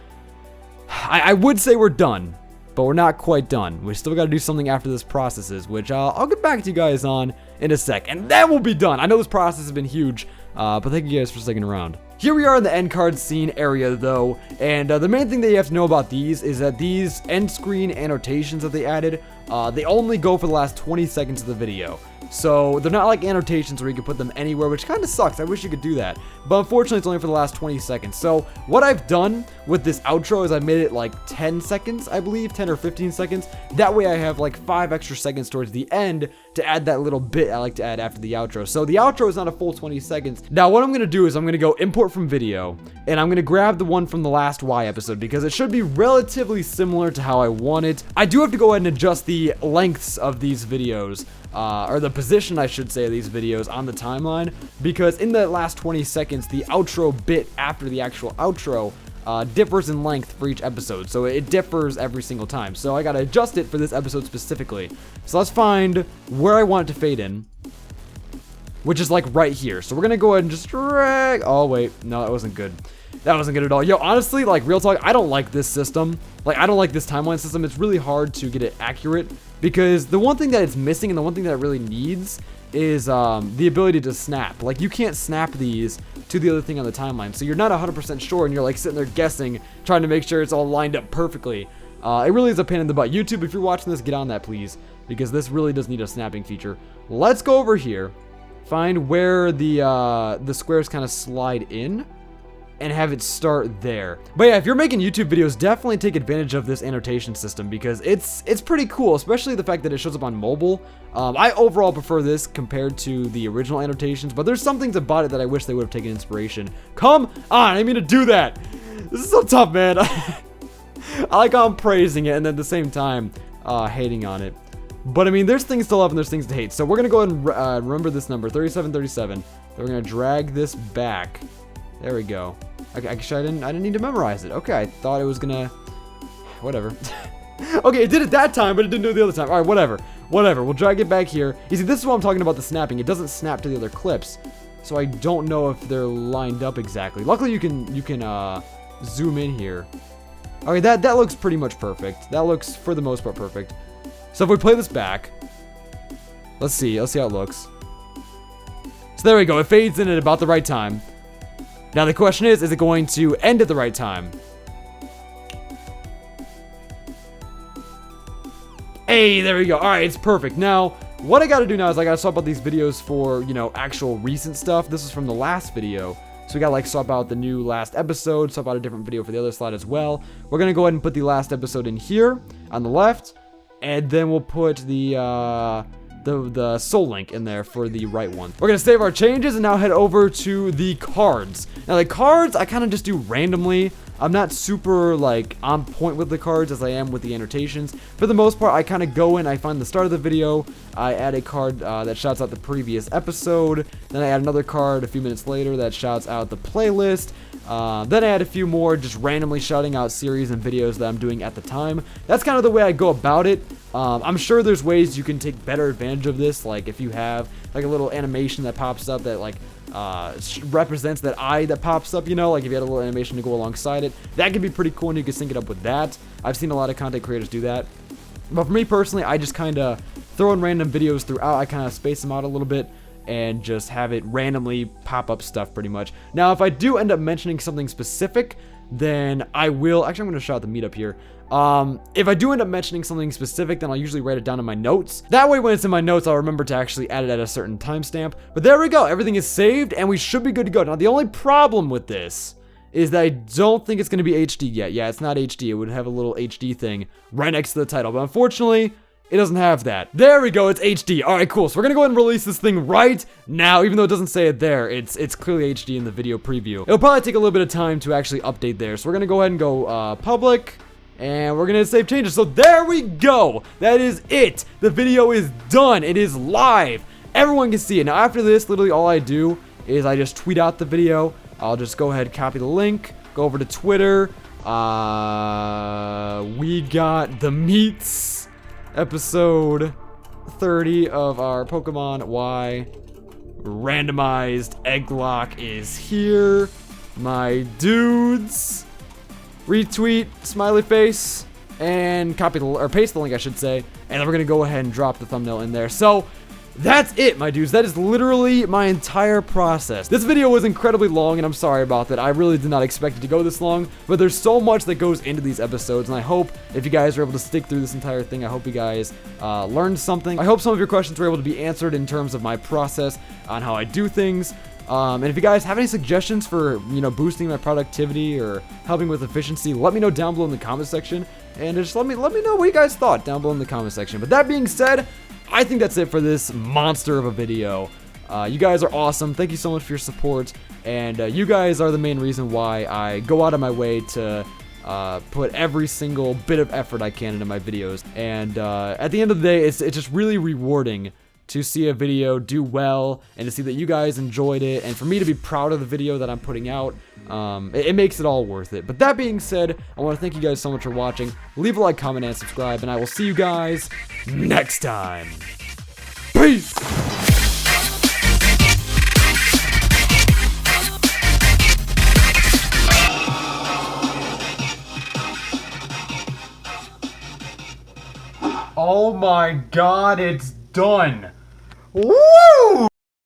I would say we're done, but we're not quite done. We still got to do something after this processes, which I'll get back to you guys on in a sec, and then we'll be done. I know this process has been huge, but thank you guys for sticking around. Here we are in the end card scene area though, and the main thing that you have to know about these is that these end screen annotations that they added, they only go for the last 20 seconds of the video. So they're not like annotations where you can put them anywhere, which kind of sucks. I wish you could do that. But unfortunately, it's only for the last 20 seconds. So what I've done with this outro is I've made it 10 seconds, I believe, 10 or 15 seconds. That way I have 5 extra seconds towards the end to add that little bit I like to add after the outro. So the outro is not a full 20 seconds. Now what I'm going to do is I'm going to go import from video, and I'm going to grab the one from the last Y episode because it should be relatively similar to how I want it. I do have to go ahead and adjust the lengths of these videos. Or the position, I should say, of these videos on the timeline, because in the last 20 seconds, the outro bit after the actual outro differs in length for each episode, so it differs every single time. So I gotta adjust it for this episode specifically. So let's find where I want it to fade in, which is right here. So we're gonna go ahead and just drag. Oh wait, no, that wasn't good. That wasn't good at all. Yo, honestly, real talk, I don't like this system. I don't like this timeline system. It's really hard to get it accurate because the one thing that it's missing and the one thing that it really needs is the ability to snap. You can't snap these to the other thing on the timeline. So you're not 100% sure, and you're sitting there guessing, trying to make sure it's all lined up perfectly. It really is a pain in the butt. YouTube, if you're watching this, get on that, please, because this really does need a snapping feature. Let's go over here, find where the squares kind of slide in, and have it start there. But yeah, if you're making YouTube videos, definitely take advantage of this annotation system because it's pretty cool, especially the fact that it shows up on mobile. I overall prefer this compared to the original annotations, but there's some things about it that I wish they would have taken inspiration. Come on, I didn't mean to do that. This is so tough, man. I like how I'm praising it and then at the same time hating on it. But I mean, there's things to love and there's things to hate. So we're gonna go ahead and remember this number, 3737. Then we're gonna drag this back. There we go. Okay, actually, I didn't need to memorize it. Okay, I thought it was gonna... Whatever. Okay, it did it that time, but it didn't do it the other time. All right, whatever. We'll drag it back here. You see, this is what I'm talking about, the snapping. It doesn't snap to the other clips, so I don't know if they're lined up exactly. Luckily, you can zoom in here Okay, that looks pretty much perfect. That looks, for the most part, perfect. So if we play this back, let's see how it looks. So there we go, it fades in at about the right time. Now the question is it going to end at the right time? Hey, there we go. Alright, it's perfect. Now, what I gotta do now is I gotta swap out these videos for, you know, actual recent stuff. This is from the last video. So we gotta like swap out the new last episode, swap out a different video for the other slide as well. We're gonna go ahead and put the last episode in here on the left, and then we'll put the soul link in there for the right one. We're gonna save our changes and now head over to the cards. Now the cards I kind of just do randomly. I'm not super like on point with the cards as I am with the annotations. For the most part, I kind of go in, I find the start of the video, I add a card that shouts out the previous episode, then I add another card a few minutes later that shouts out the playlist, then I add a few more just randomly shouting out series and videos that I'm doing at the time. That's kind of the way I go about it. I'm sure there's ways you can take better advantage of this, like if you have like a little animation that pops up that like represents that eye that pops up, you know, like if you had a little animation to go alongside it, that could be pretty cool and you could sync it up with that. I've seen a lot of content creators do that. But for me personally, I just kind of throw in random videos throughout. I kind of space them out a little bit and just have it randomly pop up stuff pretty much. Now, if I do end up mentioning something specific, then I will, actually I'm going to shout out the meetup here. If I do end up mentioning something specific, then I'll usually write it down in my notes. That way when it's in my notes, I'll remember to actually add it at a certain timestamp. But there we go, everything is saved and we should be good to go. Now the only problem with this is that I don't think it's going to be HD yet. Yeah, it's not HD, it would have a little HD thing right next to the title, but unfortunately, it doesn't have that. There we go, it's HD. All right, cool. So we're gonna go ahead and release this thing right now, even though it doesn't say it there. It's clearly HD in the video preview. It'll probably take a little bit of time to actually update there. So we're gonna go ahead and go public, and we're gonna save changes. So there we go. That is it. The video is done. It is live. Everyone can see it. Now after this, literally all I do is I just tweet out the video. I'll just go ahead, copy the link, go over to Twitter. We got the meets. Episode 30 of our Pokemon Y randomized Egglock is here. My dudes. Retweet, smiley face, and copy the, or paste the link I should say. And then we're gonna go ahead and drop the thumbnail in there. So that's it, my dudes. That is literally my entire process. This video was incredibly long, and I'm sorry about that. I really did not expect it to go this long, but there's so much that goes into these episodes, and I hope if you guys are able to stick through this entire thing, I hope you guys learned something. I hope some of your questions were able to be answered in terms of my process on how I do things. And if you guys have any suggestions for, you know, boosting my productivity or helping with efficiency, let me know down below in the comment section, and just let me know what you guys thought down below in the comment section. But that being said, I think that's it for this monster of a video. You guys are awesome. Thank you so much for your support. And you guys are the main reason why I go out of my way to put every single bit of effort I can into my videos. And at the end of the day, it's just really rewarding to see a video do well and to see that you guys enjoyed it. And for me to be proud of the video that I'm putting out, it makes it all worth it. But that being said, I want to thank you guys so much for watching. Leave a like, comment, and subscribe, and I will see you guys next time. Peace! Oh my god, it's done! Woo!